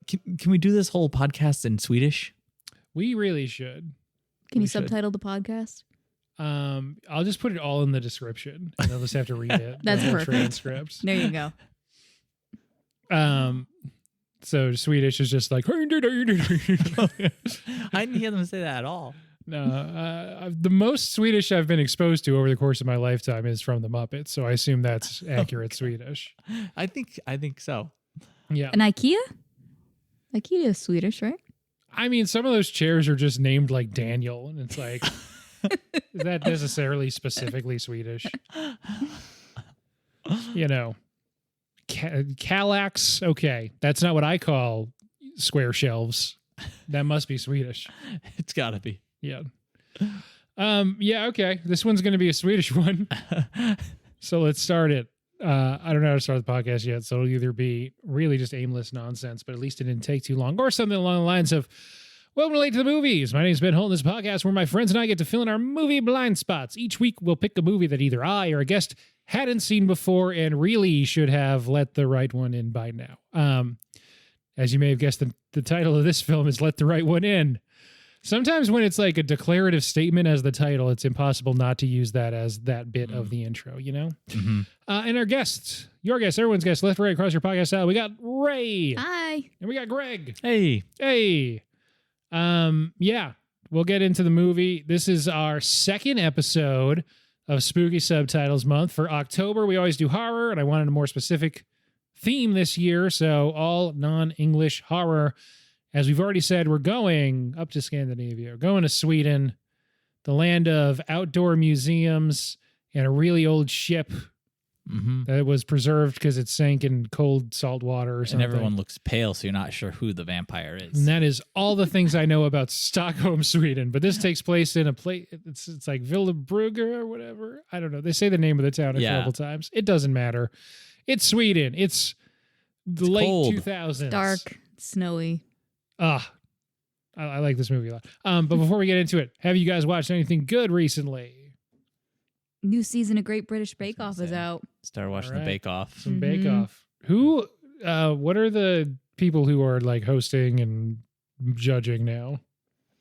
Can we do this whole podcast in Swedish? We really should. Can you subtitle the podcast? I'll just put it all in the description, and they'll just have to read it. That's the perfect. Transcripts. There you go. So Swedish is just like. I didn't hear them say that at all. No, the most Swedish I've been exposed to over the course of my lifetime is from the Muppets, so I assume that's accurate Swedish. I think so. Yeah. An IKEA? IKEA is Swedish, right? I mean, some of those chairs are just named like Daniel, and it's like, is that necessarily specifically Swedish? You know, Kallax. Okay, that's not what I call square shelves. That must be Swedish. It's got to be. Yeah. Yeah. Okay. This one's going to be a Swedish one. So let's start it. I don't know how to start the podcast yet, so it'll either be really just aimless nonsense, but at least it didn't take too long, or something along the lines of, welcome to Late to the Movies. My name's Ben Holt, and this podcast where my friends and I get to fill in our movie blind spots. Each week, we'll pick a movie that either I or a guest hadn't seen before and really should have let the right one in by now. As you may have guessed, the title of this film is Let the Right One In. Sometimes when it's like a declarative statement as the title, it's impossible not to use that as that bit of the intro, you know? Mm-hmm. And our guests, your guests, everyone's guests, left, right, across your podcast style. We got Ray. Hi. And we got Greg. Hey. Hey. Yeah, we'll get into the movie. This is our second episode of Spooky Subtitles Month. For October, we always do horror, and I wanted a more specific theme this year, so all non-English horror. As we've already said, we're going up to Scandinavia. We're going to Sweden, the land of outdoor museums and a really old ship that was preserved because it sank in cold salt water or something. And everyone looks pale, so you're not sure who the vampire is. And that is all the things I know about Stockholm, Sweden. But this takes place in a place, it's like Villa Brugge or whatever. I don't know. They say the name of the town a couple times. It doesn't matter. It's Sweden. It's the late cold. 2000s. Dark, snowy. I like this movie a lot. But before we get into it, have you guys watched anything good recently? New season of Great British Bake Off is out. Start watching the Bake Off. Some Bake Off. Who, what are the people who are like hosting and judging now?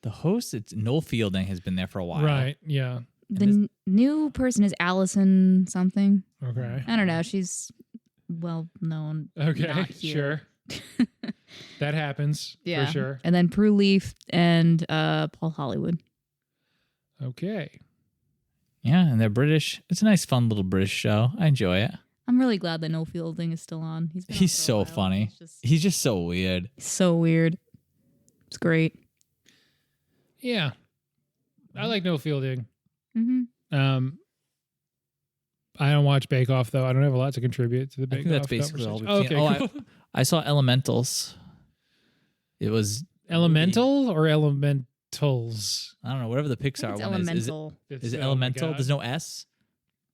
The host, it's Noel Fielding, has been there for a while. Right, yeah. The new person is Allison something. Okay. I don't know. She's well known. Okay, not here. sure. That happens, Yeah. for sure. And then Prue Leaf and Paul Hollywood. Okay. Yeah, and they're British. It's a nice, fun little British show. I enjoy it. I'm really glad that Noel Fielding is still on. He's been on He's for a so while. funny. He's just so weird. So weird. It's great. Yeah. I like Noel Fielding. Mm-hmm. I don't watch Bake Off, though. I don't have a lot to contribute to the I Bake think Off. that's basically all conversation. we've Okay, seen. cool. I saw Elementals. It was Elemental or Elementals? I don't know, whatever the Pixar It's one Elemental. is. Is it Oh my Elemental? God. There's no S?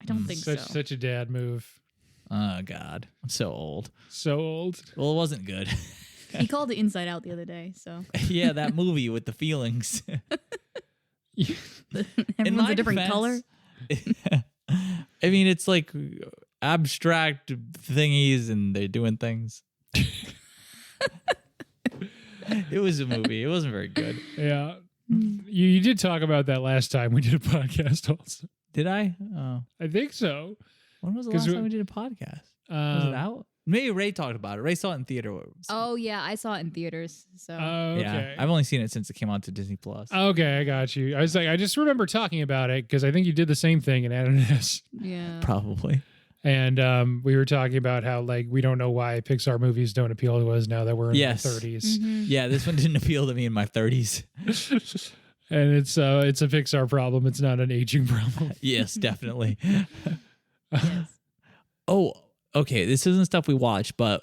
I don't think so. Such a dad move. Oh, God. I'm so old. So old. Well, it wasn't good. He called it Inside Out the other day, so. Yeah, that movie with the feelings. Everyone's a different color. I mean, it's like abstract thingies and they're doing things. It was a movie. It wasn't very good. Yeah. You did talk about that last time we did a podcast also. Did I? Oh. I think so. When was the 'Cause last time we did a podcast? Was it out? Maybe Ray talked about it. Ray saw it in theater. Oh, yeah. I saw it in theaters. So. Okay. Yeah, I've only seen it since it came on to Disney Plus. Okay, I got you. I was like, I just remember talking about it because I think you did the same thing in Ananas. Yeah. Probably. And we were talking about how like we don't know why Pixar movies don't appeal to us now that we're in Yes. our 30s. Mm-hmm. Yeah, this one didn't appeal to me in my 30s. And it's a Pixar problem. It's not an aging problem. Yes, definitely. Yes. Oh, okay. This isn't stuff we watch, but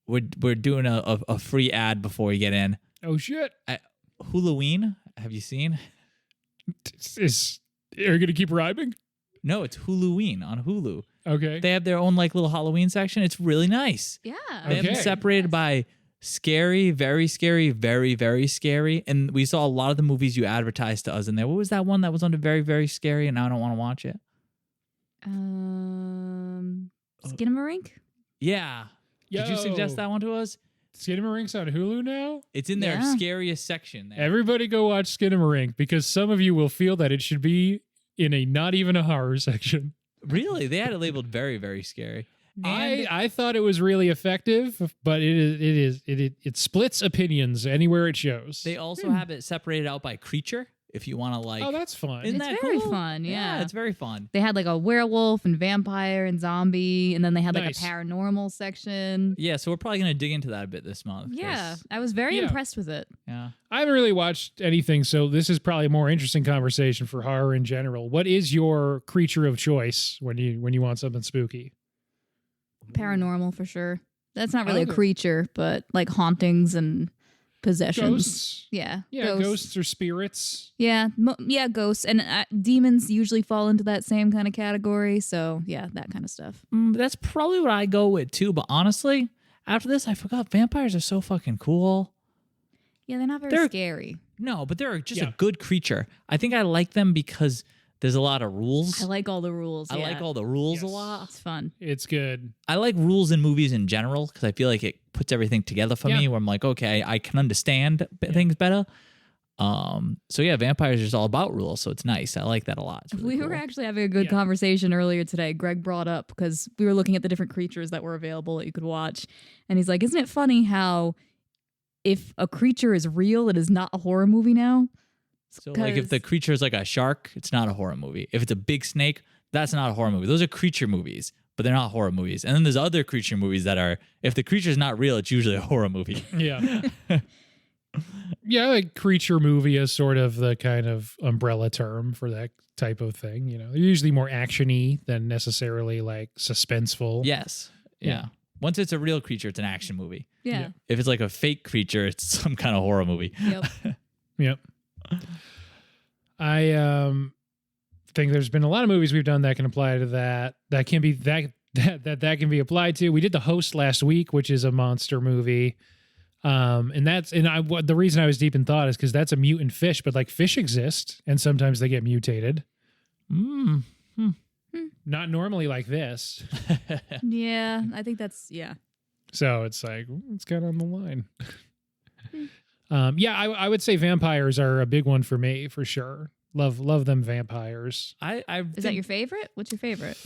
we're doing a free ad before we get in. Oh shit! Halloween. Have you seen? Are you gonna keep rhyming? No, it's Halloween on Hulu. Okay. They have their own like little Halloween section. It's really nice. Yeah. They have them separated by scary, very scary, very, very scary. And we saw a lot of the movies you advertised to us in there. What was that one that was under very, very scary and now I don't want to watch it? Skinamarink? Yeah. Did you suggest that one to us? Skinamarink on Hulu now? It's in their Yeah. scariest section. There. Everybody go watch Skinamarink because some of you will feel that it should be in a not even a horror section. Really? They had it labeled very, very scary. And I thought it was really effective, but it splits opinions anywhere it shows. they also have it separated out by creature if you want to like. Oh, that's fun. Isn't It's that very cool? fun, yeah. It's very fun. They had like a werewolf and vampire and zombie, and then they had like Nice. a paranormal section. Yeah, so we're probably going to dig into that a bit this month. Yeah, 'cause- I was very Yeah. impressed with it. Yeah. I haven't really watched anything, so this is probably a more interesting conversation for horror in general. What is your creature of choice when you want something spooky? Paranormal for sure. That's not really Okay. a creature, but like hauntings and possessions. Ghosts. Yeah, Yeah, ghosts or spirits. Yeah, ghosts and demons usually fall into that same kind of category. So yeah, that kind of stuff. That's probably what I go with too. But honestly, after this, I forgot vampires are so fucking cool. Yeah, they're not very They're- scary. No, but they're just Yeah. a good creature. I think I like them because there's a lot of rules. I like all the rules. I yeah. like all the rules a Yes. lot. It's fun. It's good. I like rules in movies in general because I feel like it puts everything together for Yeah. me. Where I'm like, okay, I can understand things better. So yeah, vampires are just all about rules, so it's nice. I like that a lot. It's really We were cool. actually having a good Yeah. conversation earlier today. Greg brought up because we were looking at the different creatures that were available that you could watch, and he's like, "Isn't it funny how if a creature is real, it is not a horror movie now?" So like if the 'Cause- creature is like a shark, it's not a horror movie. If it's a big snake, that's not a horror movie. Those are creature movies, but they're not horror movies. And then there's other creature movies that are, if the creature is not real, it's usually a horror movie. Yeah. Yeah, like creature movie is sort of the kind of umbrella term for that type of thing. You know, they're usually more actiony than necessarily like suspenseful. Yes. Yeah. Once it's a real creature, it's an action movie. yeah, If it's like a fake creature, it's some kind of horror movie. yep. Yep. I think there's been a lot of movies we've done that can apply to that. That can be that can be applied to. We did The Host last week, which is a monster movie. The reason I was deep in thought is because that's a mutant fish, but like fish exist and sometimes they get mutated. Mm. Not normally like this. Yeah, I think that's So it's like, it's kind of on the line. I would say vampires are a big one for me for sure. Love them vampires. Is that your favorite? What's your favorite?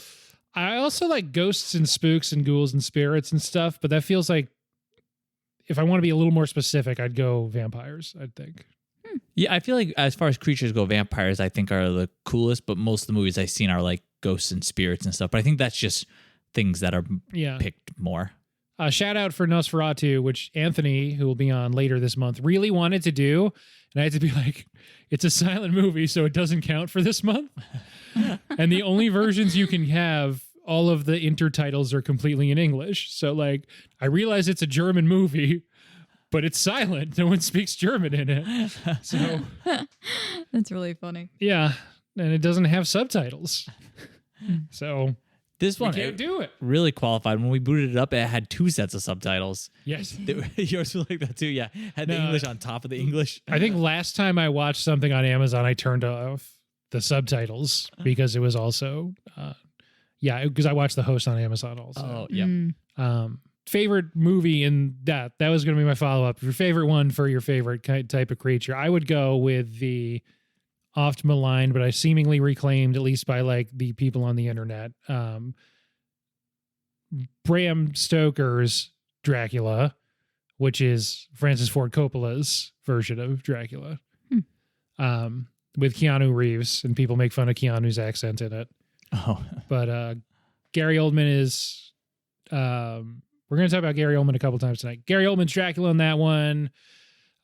I also like ghosts and spooks and ghouls and spirits and stuff, but that feels like if I want to be a little more specific, I'd go vampires, I think. Yeah, I feel like as far as creatures go, vampires I think are the coolest, but most of the movies I've seen are like ghosts and spirits and stuff. But I think that's just things that are Yeah. picked more. Shout out for Nosferatu, which Anthony, who will be on later this month, really wanted to do. And I had to be like, it's a silent movie, so it doesn't count for this month. And the only versions you can have, all of the intertitles are completely in English. So, like, I realize it's a German movie, but it's silent. No one speaks German in it. So, That's really funny. yeah. And it doesn't have subtitles. So, This we one can't do it. really qualified. When we booted it up, it had 2 sets of subtitles. Yes. Yours was like that too, yeah. Had the No. English on top of the English. I think last time I watched something on Amazon, I turned off the subtitles because it was also, because I watched The Host on Amazon also. Oh, yeah. Favorite movie in that was going to be my follow up. Your favorite one for your favorite type of creature, I would go with the oft maligned, but I seemingly reclaimed at least by like the people on the internet. Bram Stoker's Dracula, which is Francis Ford Coppola's version of Dracula, with Keanu Reeves, and people make fun of Keanu's accent in it. Oh, But Gary Oldman is. We're going to talk about Gary Oldman a couple times tonight. Gary Oldman's Dracula in that one.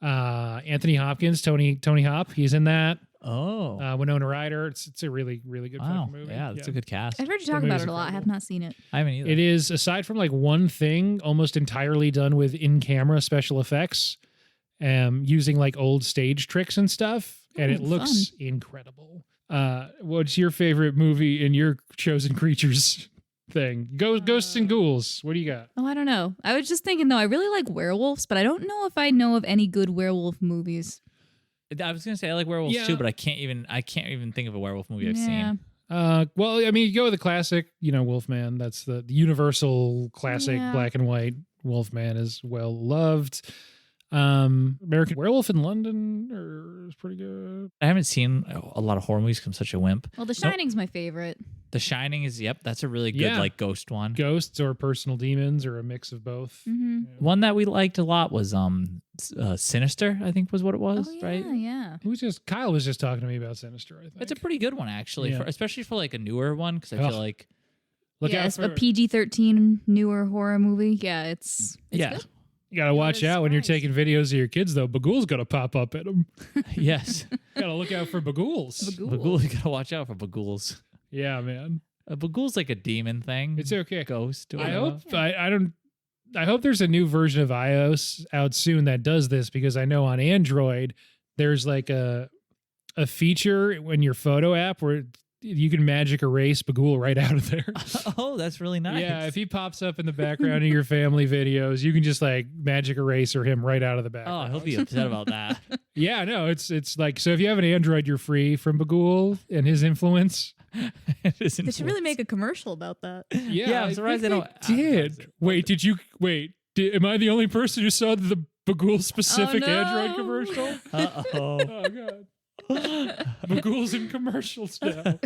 Anthony Hopkins, Tony Hop, he's in that. oh. Winona Ryder. It's a really, really good Wow. fucking movie. Yeah, that's a good cast. I've heard you The talk about movie's it a lot. I have incredible. not seen it. I haven't either. It is, aside from like one thing, almost entirely done with in-camera special effects, using like old stage tricks and stuff, and it Ooh, looks incredible. What's your favorite movie in your chosen creatures thing? Ghosts and ghouls. What do you got? Oh, I don't know. I was just thinking though, I really like werewolves, but I don't know if I know of any good werewolf movies. I was gonna say I like werewolves Yeah. too, but I can't even think of a werewolf movie I've Yeah. seen. Well, I mean, you go with the classic, Wolfman. That's the universal classic Yeah. black and white Wolfman is well loved. American Werewolf in London is pretty good. I haven't seen a lot of horror movies because I'm such a wimp. Well, The Shining's my favorite. The Shining is, that's a really good like ghost one. Ghosts or personal demons or a mix of both. Mm-hmm. Yeah. One that we liked a lot was Sinister, I think was what it was, Oh, yeah, right? yeah. Kyle was just talking to me about Sinister, I think. It's a pretty good one actually, Yeah. especially for like a newer one because I feel like Look out It's for a PG-13 newer horror movie. Yeah, it's yeah. good. You gotta watch out when you're surprised. taking videos of your kids, though. Bagool's gonna pop up at them. Yes. Gotta look out for Bagools. Bagool, you gotta watch out for Bagools. Yeah, man. Bagool's like a demon thing. It's okay. Ghost. Or I whatever. hope there's a new version of iOS out soon that does this, because I know on Android there's like a feature in your photo app where you can magic erase Bagool right out of there. Oh, that's really nice. Yeah, if he pops up in the background of your family videos, you can just like magic eraser him right out of the Oh, background. he'll be upset about that. Yeah, no, it's like, so if you have an Android, you're free from Bagool and his influence. They should really make a commercial about that. Yeah, I'm surprised they don't Did wait? Am I the only person who saw the Bagool specific Oh, no. Android commercial? Uh-oh. Oh god, Bagool's in commercials now.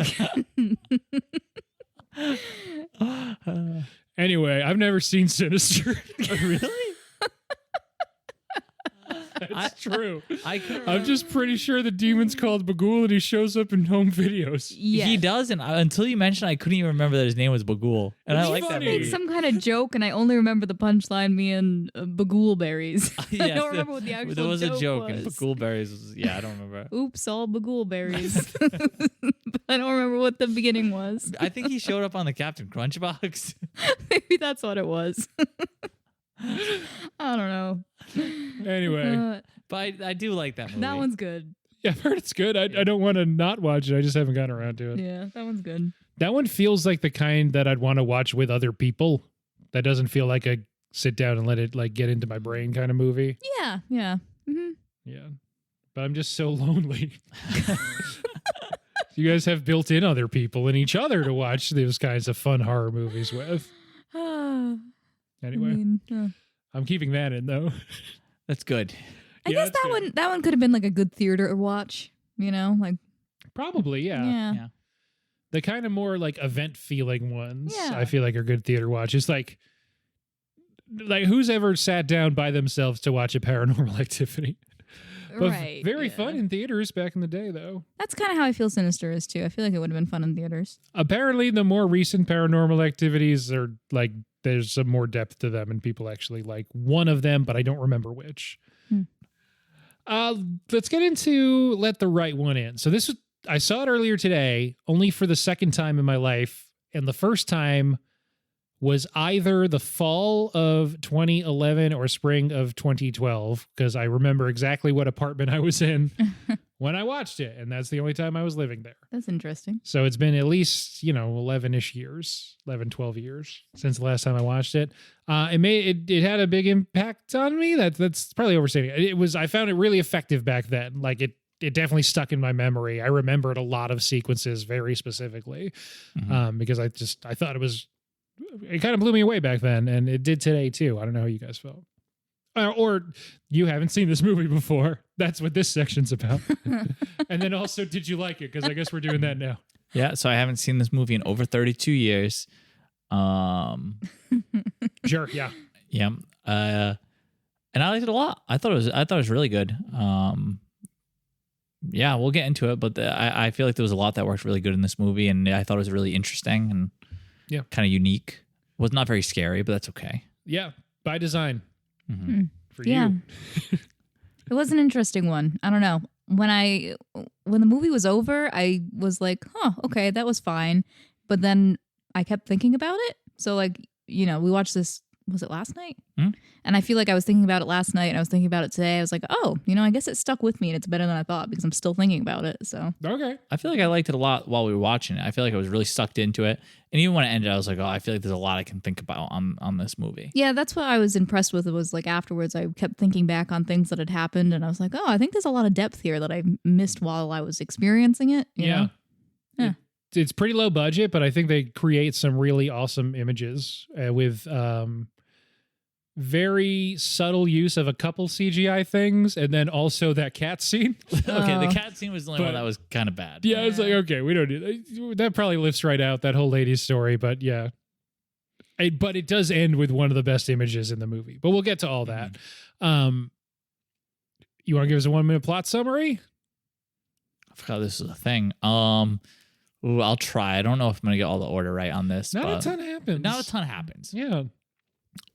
Anyway, I've never seen Sinister. Really? That's true. I'm just pretty sure the demon's called Bagool and he shows up in home videos. Yeah. He does, and until you mentioned, I couldn't even remember that his name was Bagool, and I It's like that funny. movie. Make some kind of joke, and I only remember the punchline being Bagool berries. I Yes, don't remember what the actual there was a joke, was. and Bagool berries was, I don't remember. Oops, all Bagool berries. But I don't remember what the beginning was. I think he showed up on the Captain Crunch box. Maybe that's what it was. I don't know. Anyway, But I do like that movie. That one's good. yeah, I've heard it's good. I don't want to not watch it. I just haven't gotten around to it. Yeah, that one's good. That one feels like the kind that I'd want to watch with other people. That doesn't feel like a sit down and let it like get into my brain kind of movie. Yeah, yeah. Mm-hmm. Yeah. But I'm just so lonely. You guys have built in other people and each other to watch those kinds of fun horror movies with. Anyway, I'm keeping that in though. That's good. I Yeah, guess that's that one could have been like a good theater watch, you know? Like Probably, yeah. yeah. The kind of more like event feeling ones, Yeah. I feel like are good theater watch. It's like who's ever sat down by themselves to watch a Paranormal Activity? But Right. very yeah. fun in theaters back in the day, though. That's kind of how I feel Sinister is too. I feel like it would have been fun in theaters. Apparently, the more recent Paranormal Activities are like there's some more depth to them, and people actually like one of them, but I don't remember which. Let's get into Let the Right One In. So I saw it earlier today, only for the second time in my life, and the first time was either the fall of 2011 or spring of 2012, because I remember exactly what apartment I was in when I watched it, and that's the only time I was living there. That's interesting. So it's been at least, 11-ish years, 11, 12 years since the last time I watched it. It had a big impact on me. That's probably overstating it. I found it really effective back then. Like it definitely stuck in my memory. I remembered a lot of sequences very specifically because I thought it kind of blew me away back then, and it did today too. I don't know how you guys felt. Or you haven't seen this movie before. That's what this section's about. And then also, did you like it? Because I guess we're doing that now. Yeah, so I haven't seen this movie in over 32 years. Jerk, yeah. Yeah. And I liked it a lot. I thought it was really good. Yeah, we'll get into it, but I feel like there was a lot that worked really good in this movie, and I thought it was really interesting and kind of unique. Was not very scary, but that's okay. Yeah, by design. For Yeah. you. It was an interesting one. I don't know. When the movie was over, I was like, okay, that was fine. But then I kept thinking about it. So we watched this, was it last night? And I feel like I was thinking about it last night and I was thinking about it today. I was like, I guess it stuck with me and it's better than I thought because I'm still thinking about it. So Okay. I feel like I liked it a lot while we were watching it. I feel like I was really sucked into it. And even when it ended, I was like, I feel like there's a lot I can think about on this movie. yeah, that's what I was impressed with. It was like afterwards, I kept thinking back on things that had happened and I was like, I think there's a lot of depth here that I missed while I was experiencing it. You know? Yeah. It's pretty low budget, but I think they create some really awesome images with very subtle use of a couple CGI things, and then also that cat scene. Okay, the cat scene was the only one that was kind of bad. Yeah, it's like, okay, we don't need that. Probably lifts right out that whole lady's story, but yeah. But it does end with one of the best images in the movie. But we'll get to all that. You want to give us a 1 minute plot summary? I forgot this is a thing. I'll try. I don't know if I'm gonna get all the order right on this. Not a ton happens. Yeah.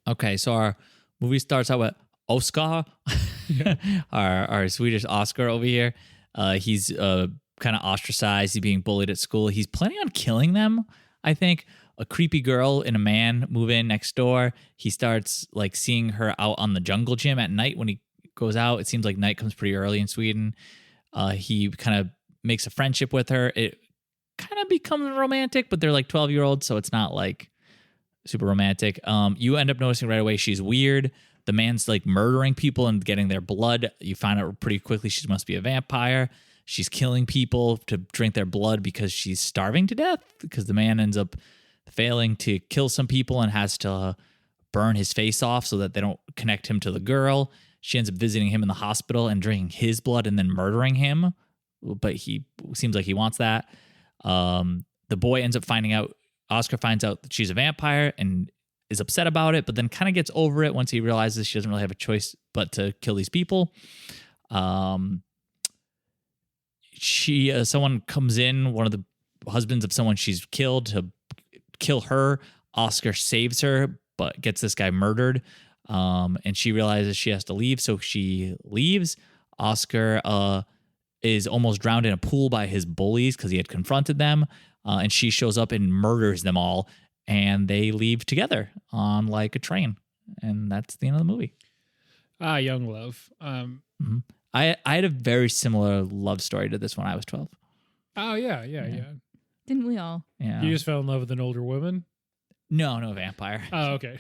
Okay, so our movie starts out with Oscar, our Swedish Oscar over here. He's kind of ostracized. He's being bullied at school. He's planning on killing them, I think. A creepy girl and a man move in next door. He starts like seeing her out on the jungle gym at night when he goes out. It seems like night comes pretty early in Sweden. He kind of makes a friendship with her. It kind of becomes romantic, but they're like 12-year-olds, so it's not like super romantic. You end up noticing right away she's weird. The man's like murdering people and getting their blood. You find out pretty quickly she must be a vampire. She's killing people to drink their blood because she's starving to death, because the man ends up failing to kill some people and has to burn his face off so that they don't connect him to the girl. She ends up visiting him in the hospital and drinking his blood and then murdering him. But he seems like he wants that. The boy ends up finding out, Oscar finds out that she's a vampire and is upset about it, but then kind of gets over it once he realizes she doesn't really have a choice but to kill these people. Someone comes in, one of the husbands of someone she's killed, to kill her. Oscar saves her, but gets this guy murdered. And she realizes she has to leave, so she leaves. Oscar is almost drowned in a pool by his bullies because he had confronted them. And she shows up and murders them all. And they leave together on like a train. And that's the end of the movie. Young love. I had a very similar love story to this when I was 12. Oh, yeah. Didn't we all? Yeah. You just fell in love with an older woman? No vampire. Oh, okay.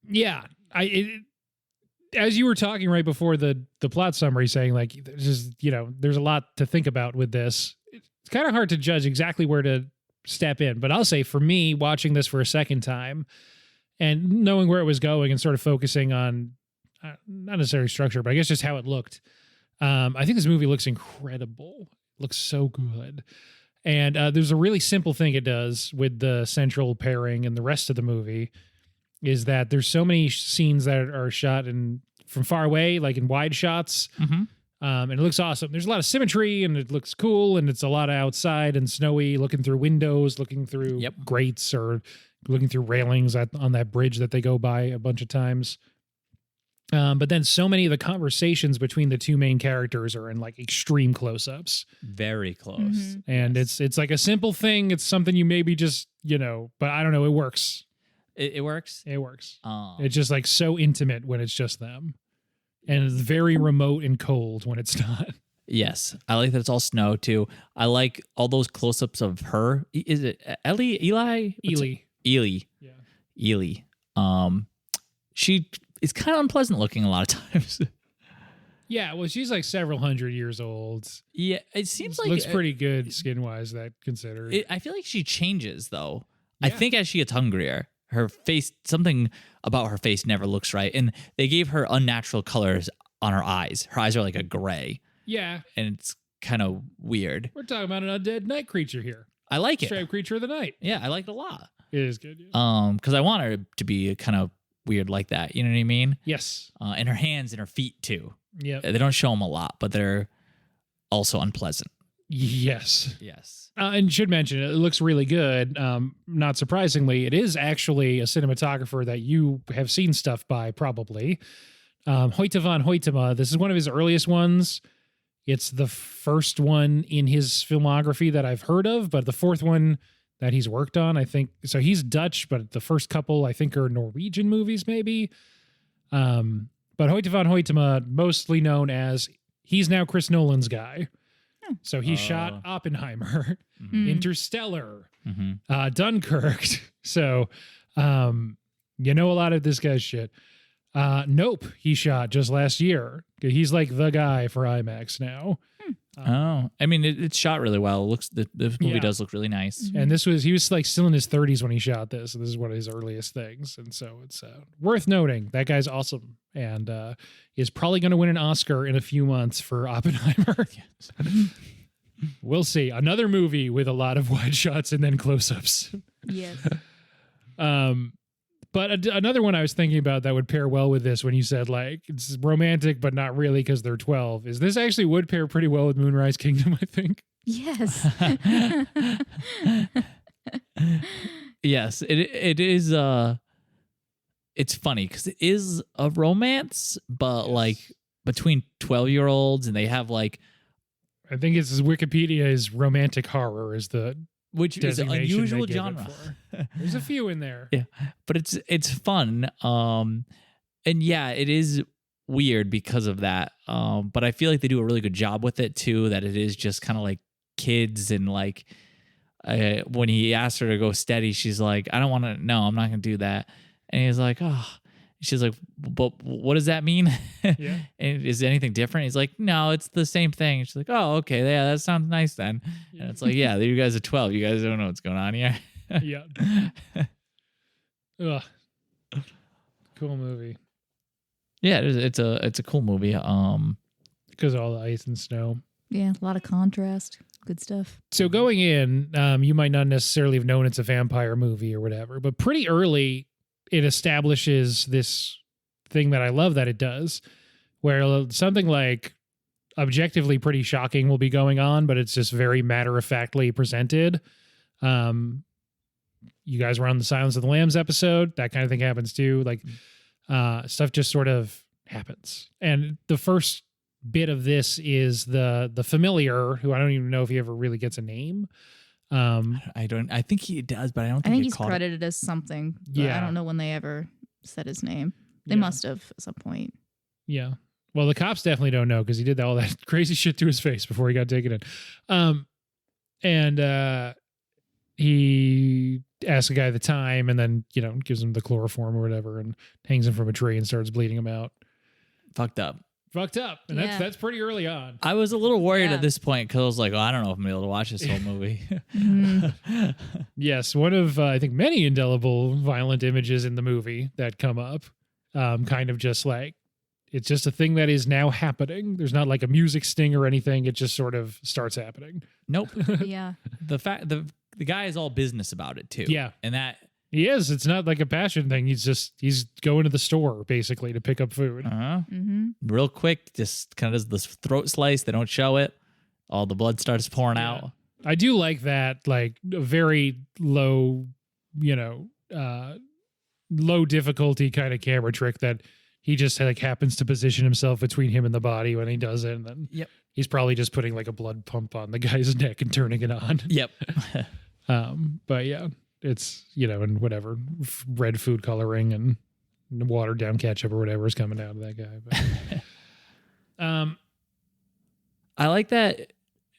Yeah. As you were talking right before the plot summary, saying like, there's a lot to think about with this. It's kind of hard to judge exactly where to step in, but I'll say for me, watching this for a second time and knowing where it was going and sort of focusing on not necessarily structure, but I guess just how it looked. I think this movie looks incredible. It looks so good. And there's a really simple thing it does with the central pairing and the rest of the movie is that there's so many scenes that are shot from far away, like in wide shots. And it looks awesome. There's a lot of symmetry and it looks cool. And it's a lot of outside and snowy, looking through windows, looking through grates, or looking through railings on that bridge that they go by a bunch of times. But then so many of the conversations between the two main characters are in like extreme close-ups. Very close. And it's like a simple thing. It's something you maybe just, but I don't know. It works. It works? It works. It's just like so intimate when it's just them. And it's very remote and cold when it's not. Yes. I like that it's all snow too. I like all those close-ups of her. Is it Ellie? Eli? Ely. Yeah. Ely. She is kind of unpleasant looking a lot of times. Yeah, well, she's like several hundred years old. Yeah, it seems like looks pretty good skin-wise, that considered. I feel like she changes though. Yeah. I think as she gets hungrier, her face, something about her face never looks right. And they gave her unnatural colors on her eyes. Her eyes are like a gray. Yeah. And it's kind of weird. We're talking about an undead night creature here. I like it. Straight creature of the night. Yeah, I like it a lot. It is good. Yeah. Because I want her to be kind of weird like that. You know what I mean? Yes. And her hands and her feet too. Yeah. They don't show them a lot, but they're also unpleasant. Yes. Yes. And should mention, it looks really good. Not surprisingly, it is actually a cinematographer that you have seen stuff by, probably. Hoyte van Hoytema. This is one of his earliest ones. It's the first one in his filmography that I've heard of, but the fourth one that he's worked on, I think. So he's Dutch, but the first couple, I think, are Norwegian movies, maybe. But Hoyte van Hoytema, mostly known as, he's now Chris Nolan's guy. So he shot Oppenheimer, Interstellar, Dunkirk. So, a lot of this guy's shit. Nope, he shot just last year. He's like the guy for IMAX now. Oh, I mean, it's shot really well. It looks the movie does look really nice. And he was like still in his 30s when he shot this. So this is one of his earliest things. And so it's worth noting. That guy's awesome and is probably going to win an Oscar in a few months for Oppenheimer. We'll see. Another movie with a lot of wide shots and then close-ups. Yes. But another one I was thinking about that would pair well with this when you said like it's romantic but not really because they're 12 is this actually would pair pretty well with Moonrise Kingdom, I think. Yes. Yes, it is. It's funny because it is a romance, but like between 12-year-olds, and they have like. I think it's Wikipedia is romantic horror is the. Which is an unusual genre. There's a few in there. Yeah, but it's fun. And yeah, it is weird because of that. But I feel like they do a really good job with it too. That it is just kind of like kids and like when he asked her to go steady, she's like, "I don't want to. No, I'm not going to do that." And he's like, "Oh." She's like, "But what does that mean? Yeah. And is anything different?" He's like, "No, it's the same thing." And she's like, "Oh, okay, yeah, that sounds nice then." And it's like, "Yeah, you guys are 12. You guys don't know what's going on here." Yeah. Ugh. Cool movie. Yeah, it's a cool movie. Because of all the ice and snow. Yeah, a lot of contrast. Good stuff. So going in, you might not necessarily have known it's a vampire movie or whatever, but pretty early it establishes this thing that I love that it does, where something like objectively pretty shocking will be going on, but it's just very matter-of-factly presented. You guys were on the Silence of the Lambs episode. That kind of thing happens too. Like stuff just sort of happens. And the first bit of this is the familiar, who I don't even know if he ever really gets a name. I think he does, but I don't think, I think he's credited as something. Yeah. I don't know when they ever said his name. They Yeah. must have at some point. Yeah. Well, the cops definitely don't know because he did all that crazy shit to his face before he got taken in. And he asks the guy the time and then, gives him the chloroform or whatever and hangs him from a tree and starts bleeding him out. Fucked up. And Yeah. that's pretty early on. I was a little worried Yeah. at this point because I was like, "Oh, I don't know if I'm able to watch this whole movie." Yes, one of I think many indelible violent images in the movie that come up. Kind of just like it's just a thing that is now happening. There's not like a music sting or anything. It just sort of starts happening. Nope. Yeah. The guy is all business about it too. Yeah. and that He is. It's not like a passion thing. He's going to the store basically to pick up food. real quick, just kind of does this throat slice. They don't show it. All the blood starts pouring out. I do like that, like a very low, low difficulty kind of camera trick that he just like happens to position himself between him and the body when he does it. And then he's probably just putting like a blood pump on the guy's neck and turning it on. Yep. But yeah, it's, and whatever red food coloring and watered down ketchup or whatever is coming out of that guy. But, I like that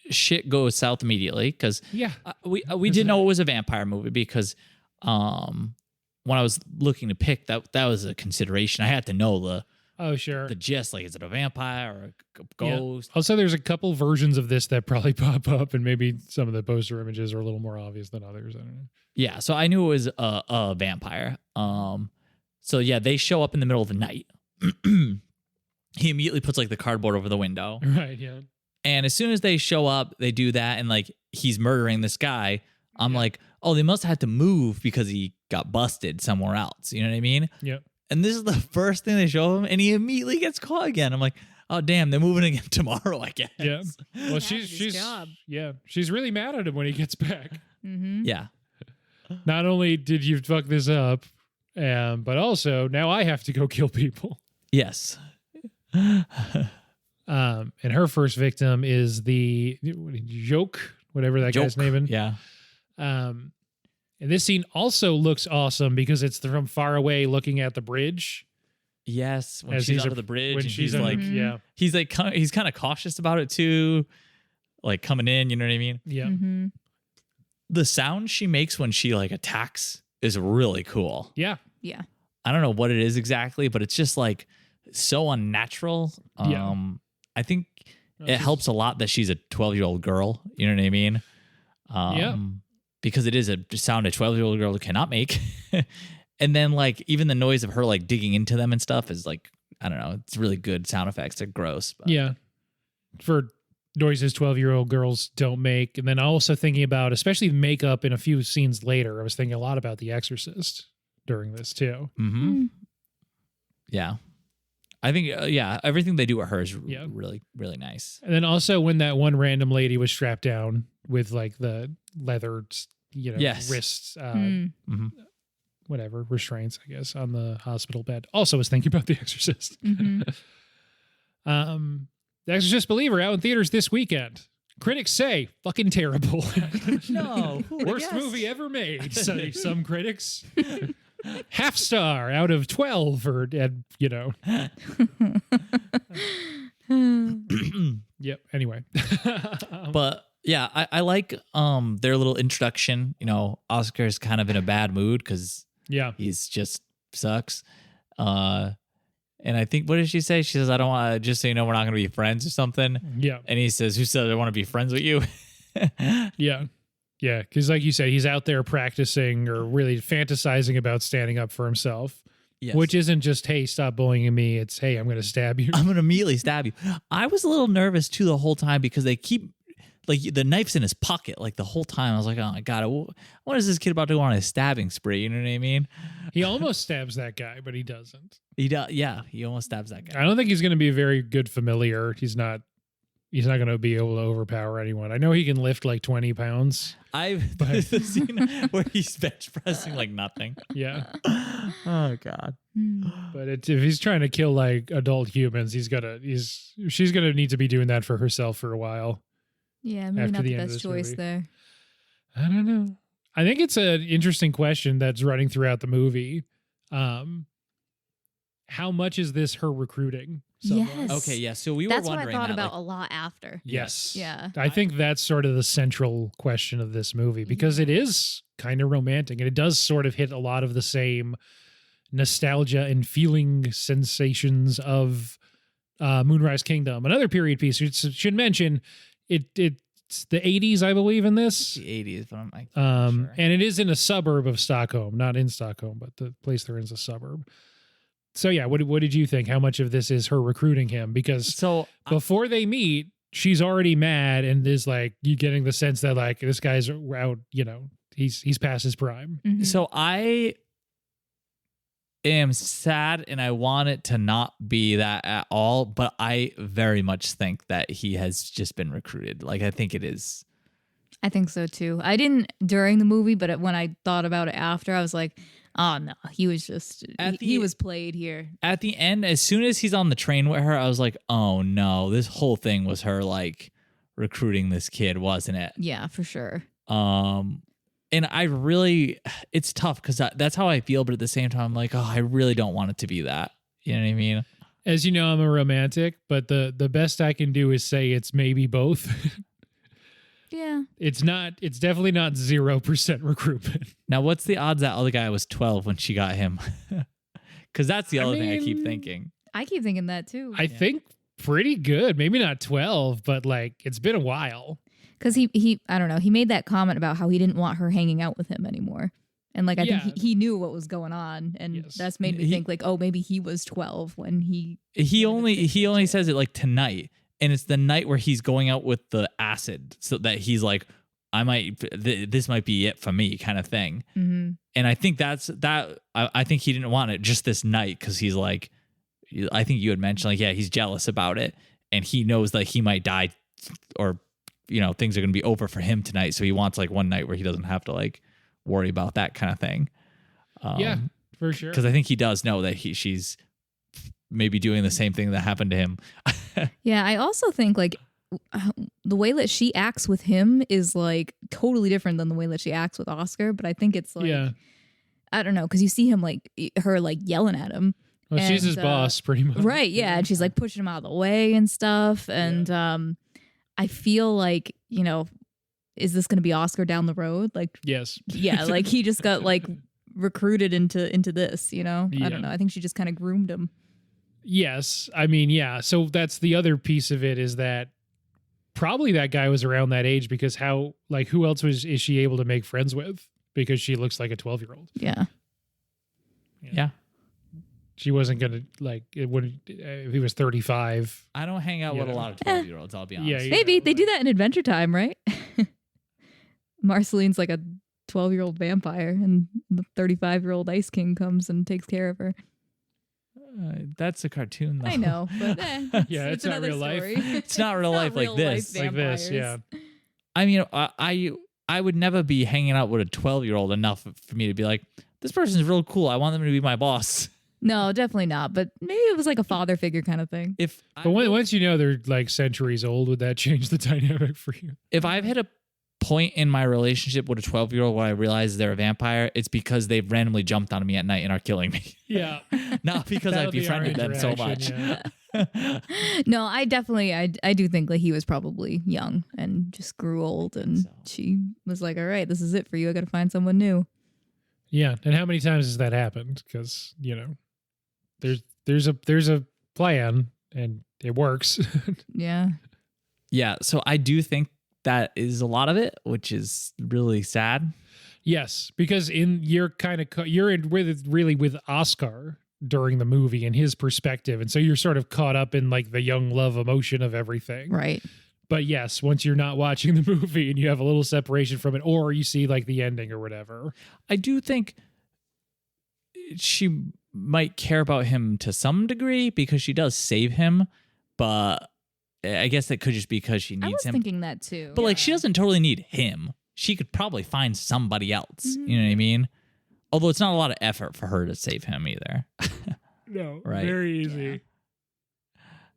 shit goes south immediately because yeah, we didn't know it was a vampire movie because when I was looking to pick that was a consideration. I had to know the gist, like is it a vampire or a ghost? Yeah. Also, there's a couple versions of this that probably pop up, and maybe some of the poster images are a little more obvious than others. I don't know. Yeah, so I knew it was a vampire. So yeah, they show up in the middle of the night. He immediately puts like the cardboard over the window. Right, yeah. And as soon as they show up, they do that, and like he's murdering this guy. I'm like, oh, they must have had to move because he got busted somewhere else. You know what I mean? Yep. And this is the first thing they show him, and he immediately gets caught again. I'm like, oh damn, they're moving again tomorrow, I guess. Yeah. Well, she's really mad at him when he gets back. Yeah. Not only did you fuck this up, but also now I have to go kill people. Yes. And her first victim is the Joke, whatever that guy's name is. Yeah. And this scene also looks awesome because it's from far away looking at the bridge. Yes, when she's out of the bridge, when and she's he's like, he's kind of cautious about it too, like coming in. You know what I mean? Yeah. The sound she makes when she like attacks is really cool. Yeah. Yeah. I don't know what it is exactly, but it's just like so unnatural. I think it helps a lot that she's a 12-year-old girl. You know what I mean? Because it is a sound a 12-year-old girl cannot make. And then like even the noise of her like digging into them and stuff is like, I don't know. It's really good sound effects. They're gross. But. Yeah. For noises 12-year-old girls don't make. And then also thinking about, especially makeup in a few scenes later, I was thinking a lot about The Exorcist during this too. Mm-hmm. Yeah. I think, everything they do with her is really, really nice. And then also when that one random lady was strapped down with like the leather, wrists, whatever, restraints, I guess, on the hospital bed. Also was thinking about The Exorcist. Mm-hmm. The Exorcist Believer out in theaters this weekend. Critics say fucking terrible. No. Worst movie ever made, say some critics. Half star out of 12 or, Yep. Anyway. But yeah, I like their little introduction. You know, Oscar's kind of in a bad mood because he's just sucks. And I think, what did she say? She says, I don't want to, just so you know, we're not going to be friends or something. Yeah. And he says, who said I want to be friends with you? Yeah. Yeah. Because like you said, he's out there practicing or really fantasizing about standing up for himself. Yes. Which isn't just, hey, stop bullying me. It's, hey, I'm going to stab you. I'm going to immediately stab you. I was a little nervous too the whole time because they keep, like, the knife's in his pocket like the whole time. I was like, oh my God, what is this kid about to go on a stabbing spree? You know what I mean? He almost stabs that guy, but he doesn't. He does. Yeah, he almost stabs that guy. I don't think he's going to be a very good familiar. He's not going to be able to overpower anyone. I know he can lift like 20 pounds. There's the scene where he's bench pressing like nothing. Yeah. Oh God. But if he's trying to kill like adult humans, she's gonna need to be doing that for herself for a while. Yeah, maybe not the best choice there. I don't know. I think it's an interesting question that's running throughout the movie. How much is this her recruiting someone? Yes. Okay, yeah. So we were wondering That's what I thought about like, a lot after. Yes. Yeah. I think that's sort of the central question of this movie because it is kind of romantic and it does sort of hit a lot of the same nostalgia and feeling sensations of Moonrise Kingdom. Another period piece, we should mention, it's the 80s, I believe, in this. The 80s, but I'm like, sure. And it is in a suburb of Stockholm, not in Stockholm, but the place they're in is a suburb. So yeah, what did you think? How much of this is her recruiting him? Because before they meet, she's already mad and is like, you getting the sense that like this guy's out, he's past his prime. Mm-hmm. So I am sad and I want it to not be that at all, but I very much think that he has just been recruited. Like, I think it is. I think so too. I didn't during the movie, but when I thought about it after, I was like, oh no, he was just, he was played here. At the end, as soon as he's on the train with her, I was like, oh no, this whole thing was her like recruiting this kid, wasn't it? Yeah, for sure. And I really, it's tough because that's how I feel. But at the same time, I'm like, oh, I really don't want it to be that. You know what I mean? As you know, I'm a romantic, but the best I can do is say it's maybe both. Yeah. It's definitely not 0% recruitment. Now, what's the odds that other guy was 12 when she got him? Because that's the other thing I keep thinking. I keep thinking that too. I think pretty good. Maybe not 12, but like it's been a while. Because he I don't know, he made that comment about how he didn't want her hanging out with him anymore. And like, I think he knew what was going on. And that's made me think like, oh, maybe he was 12 when he only says it like tonight. And it's the night where he's going out with the acid so that he's like, this might be it for me kind of thing. Mm-hmm. And I think I think he didn't want it just this night because he's like, I think you had mentioned like, yeah, he's jealous about it. And he knows that he might die or, things are going to be over for him tonight. So he wants like one night where he doesn't have to like worry about that kind of thing. Yeah, for sure. Because I think he does know that she's maybe doing the same thing that happened to him. Yeah, I also think like the way that she acts with him is like totally different than the way that she acts with Oscar. But I think it's like, I don't know, because you see him like her like yelling at him. Well, she's his boss pretty much. Right. Yeah. And she's like pushing him out of the way and stuff. And I feel like, is this going to be Oscar down the road? Like, yes. Yeah. Like he just got like recruited into this, I Yeah. don't know. I think she just kind of groomed him. Yes. I mean, yeah. So that's the other piece of it, is that probably that guy was around that age, because who else is she able to make friends with? Because she looks like a 12-year-old. Yeah. Yeah. She wasn't going to, it wouldn't, if he was 35. I don't hang out with a lot of 12-year-olds, I'll be honest. Yeah, Maybe they do that in Adventure Time, right? Marceline's like a 12-year-old vampire, and the 35-year-old Ice King comes and takes care of her. That's a cartoon, though. I know, but Yeah, it's not another real life. story. It's not real life like real this. life Like this, vampires. yeah. I mean, I would never be hanging out with a 12-year-old enough for me to be like, this person's real cool. I want them to be my boss. No, definitely not. But maybe it was like a father figure kind of thing. But once you know they're like centuries old, would that change the dynamic for you? If I've hit a point in my relationship with a 12-year-old where I realize they're a vampire, it's because they've randomly jumped on me at night and are killing me. Yeah. Not because That'll I've be our befriended them so much. interaction, yeah. No, I definitely, I do think like he was probably young and just grew old, and so. she was like, "All right, this is it for you. I got to find someone new." Yeah. And how many times has that happened? Because, there's a plan and it works. Yeah. Yeah, so I do think that is a lot of it, which is really sad. Yes, because you're really with Oscar during the movie and his perspective, and so you're sort of caught up in like the young love emotion of everything. Right. But yes, once you're not watching the movie and you have a little separation from it, or you see like the ending or whatever. I do think she might care about him to some degree because she does save him, but I guess that could just be because she I needs was him. thinking that too. But like, she doesn't totally need him. She could probably find somebody else. Mhm. You know what I mean? Although it's not a lot of effort for her to save him either. No, Right. very easy.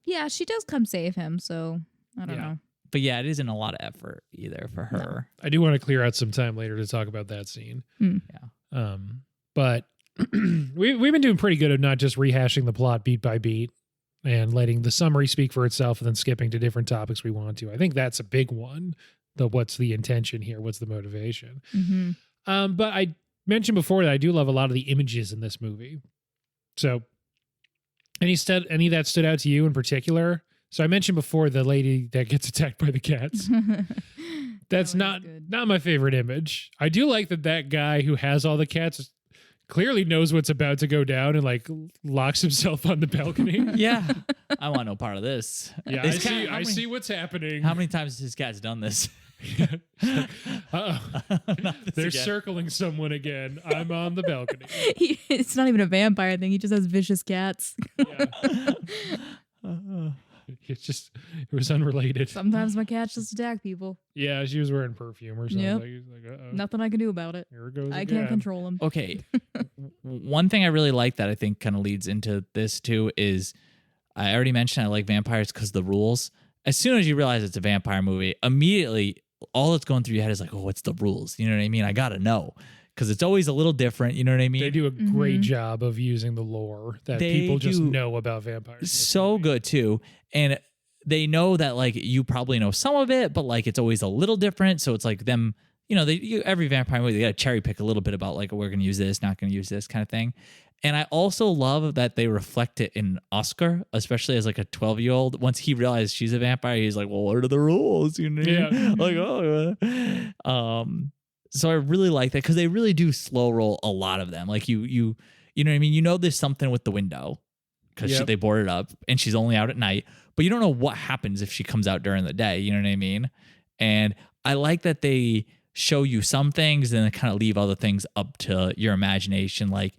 Yeah, she does come save him. So I don't Yeah. know. But yeah, it isn't a lot of effort either for her. I do want to clear out some time later to talk about that scene. Yeah. But we've been doing pretty good of not just rehashing the plot beat by beat and letting the summary speak for itself and then skipping to different topics we want to. I think that's a big one. What's the intention here? What's the motivation? Mm-hmm. But I mentioned before that I do love a lot of the images in this movie. So any that stood out to you in particular? So I mentioned before the lady that gets attacked by the cats. That's That not was good. not my favorite image. I do like that guy who has all the cats clearly knows what's about to go down and like locks himself on the balcony. Yeah. I want no part of this. Yeah, His cat- I see what's happening. How many times has his cat's done this? Uh-oh. Not this They're again. circling someone again. I'm on the balcony. It's not even a vampire thing. He just has vicious cats. Yeah. It was unrelated. Sometimes my cats just attack people. Yeah, she was wearing perfume or something. Yep. Like, uh-oh. Nothing I can do about it. Here it goes I again. can't control them. Okay. One thing I really like that I think kind of leads into this too is I already mentioned I like vampires because the rules. As soon as you realize it's a vampire movie, immediately all that's going through your head is like, oh, what's the rules? You know what I mean? I got to know because it's always a little different. You know what I mean? They do a great Mhm. job of using the lore that They people just do know about vampires. in this So movie. good too. And they know that like you probably know some of it, but like it's always a little different. So it's like them, every vampire movie, they got to cherry pick a little bit about like, we're going to use this, not going to use this kind of thing. And I also love that they reflect it in Oscar, especially as like a 12-year-old. Once he realized she's a vampire, he's like, well, what are the rules? You know? Yeah. Like, so I really like that because they really do slow roll a lot of them. Like you know what I mean? You know, there's something with the window because Yep. they boarded it up and she's only out at night, but you don't know what happens if she comes out during the day. You know what I mean? And I like that they show you some things and then kind of leave other things up to your imagination. Like,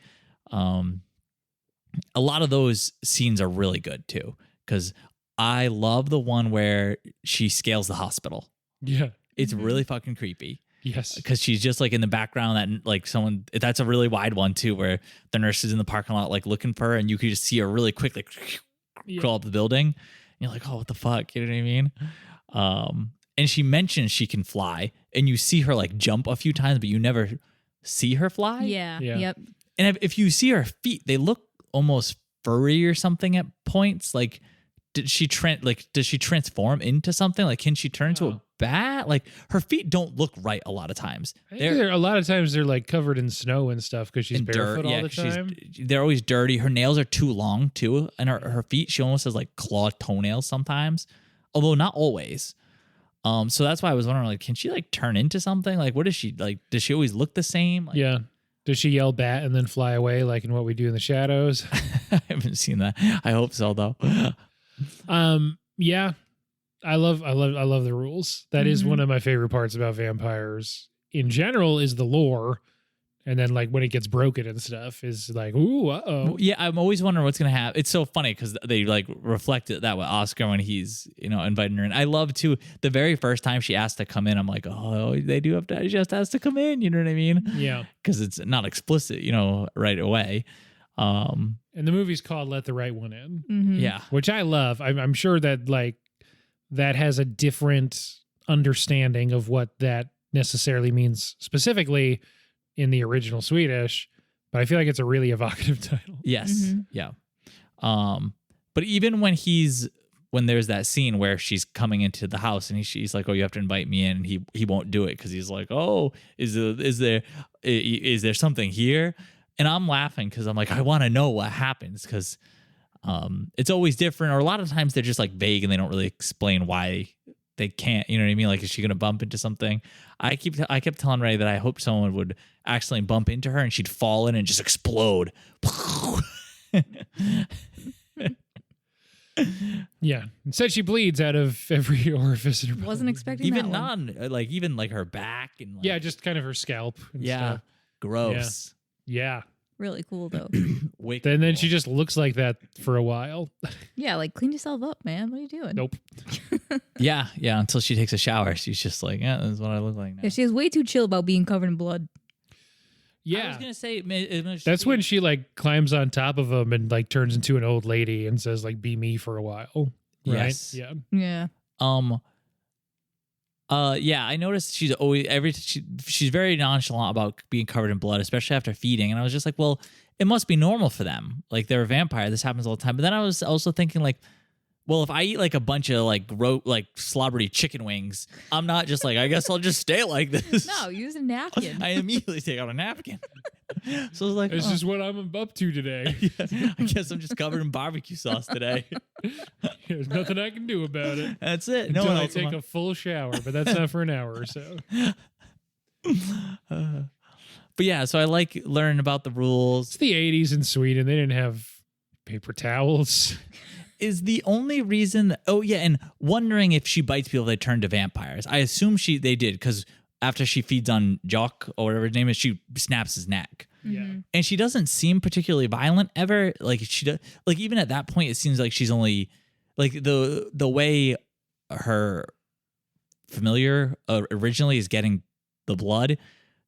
a lot of those scenes are really good too, because I love the one where she scales the hospital. Yeah. It's Mhm. really fucking creepy Yes. because she's just like in the background that like someone, that's a really wide one too, where the nurse is in the parking lot like looking for her and you could just see her really quick like Yeah. crawl up the building. And you're like, oh, what the fuck? You know what I mean? And she mentions she can fly and you see her like jump a few times, but you never see her fly. Yeah. Yeah. Yep. And if you see her feet, they look almost furry or something at points. Like, does she transform into something? Like, can she turn into a bad. Like her feet don't look right a lot of times. I think a lot of times they're like covered in snow and stuff because she's barefoot all the time. They're always dirty. Her nails are too long too, and her feet, she almost has like claw toenails sometimes, although not always. So that's why I was wondering, like, can she like turn into something? Like, what is she like? Does she always look the same? Like, yeah. Does she yell bat and then fly away like in What We Do in the Shadows? I haven't seen that. I hope so though. Yeah. I love the rules. That is one of my favorite parts about vampires in general is the lore. And then like when it gets broken and stuff is like, ooh, uh-oh. Yeah, I'm always wondering what's going to happen. It's so funny because they like reflected that with Oscar when he's, inviting her in. I love to, the very first time she asked to come in, I'm like, oh, they do have to, she just has to come in. You know what I mean? Yeah. Because it's not explicit, right away. And the movie's called Let the Right One In. Yeah. Which I love. I'm sure that like that has a different understanding of what that necessarily means specifically in the original Swedish, but I feel like it's a really evocative title. Yes. Yeah. But even when there's that scene where she's coming into the house and she's like, oh, you have to invite me in. And he won't do it because he's like, oh, is there something here? And I'm laughing because I'm like, I want to know what happens because it's always different. Or a lot of times they're just like vague and they don't really explain why they can't, you know what I mean? Like, is she going to bump into something? I kept telling Ray that I hope someone would accidentally bump into her and she'd fall in and just explode. Yeah. Instead, she bleeds out of every orifice in her body. Wasn't expecting even that even her back and like, yeah, just kind of her scalp. And stuff. Gross. Yeah. Really cool though. And then she just looks like that for a while. Yeah, like clean yourself up, man. What are you doing? Nope. Yeah. Until she takes a shower, she's just like, yeah, this is what I look like now. Yeah, she is way too chill about being covered in blood. Yeah. I was gonna say that's when she like climbs on top of him and like turns into an old lady and says like, "Be me for a while." Right? Yes. Yeah. Yeah. Yeah, I noticed she's always she's very nonchalant about being covered in blood, especially after feeding. And I was just like, well, it must be normal for them. Like they're a vampire. This happens all the time. But then I was also thinking like, well, if I eat like a bunch of like slobbery chicken wings, I'm not just like, I guess I'll just stay like this. No, use a napkin. I immediately take out a napkin. So I was like, this is what I'm up to today. Yeah, I guess I'm just covered in barbecue sauce today. There's nothing I can do about it. That's it. Until I take a full shower, but that's not for an hour or so. But yeah, so I like learning about the rules. It's the 80s in Sweden. They didn't have paper towels. Is the only reason. Oh yeah, and wondering if she bites people, they turn to vampires. I assume they did because after she feeds on Jock or whatever his name is, she snaps his neck. Yeah, and she doesn't seem particularly violent ever. Like she does. Like even at that point, it seems like she's only like the way her familiar originally is getting the blood.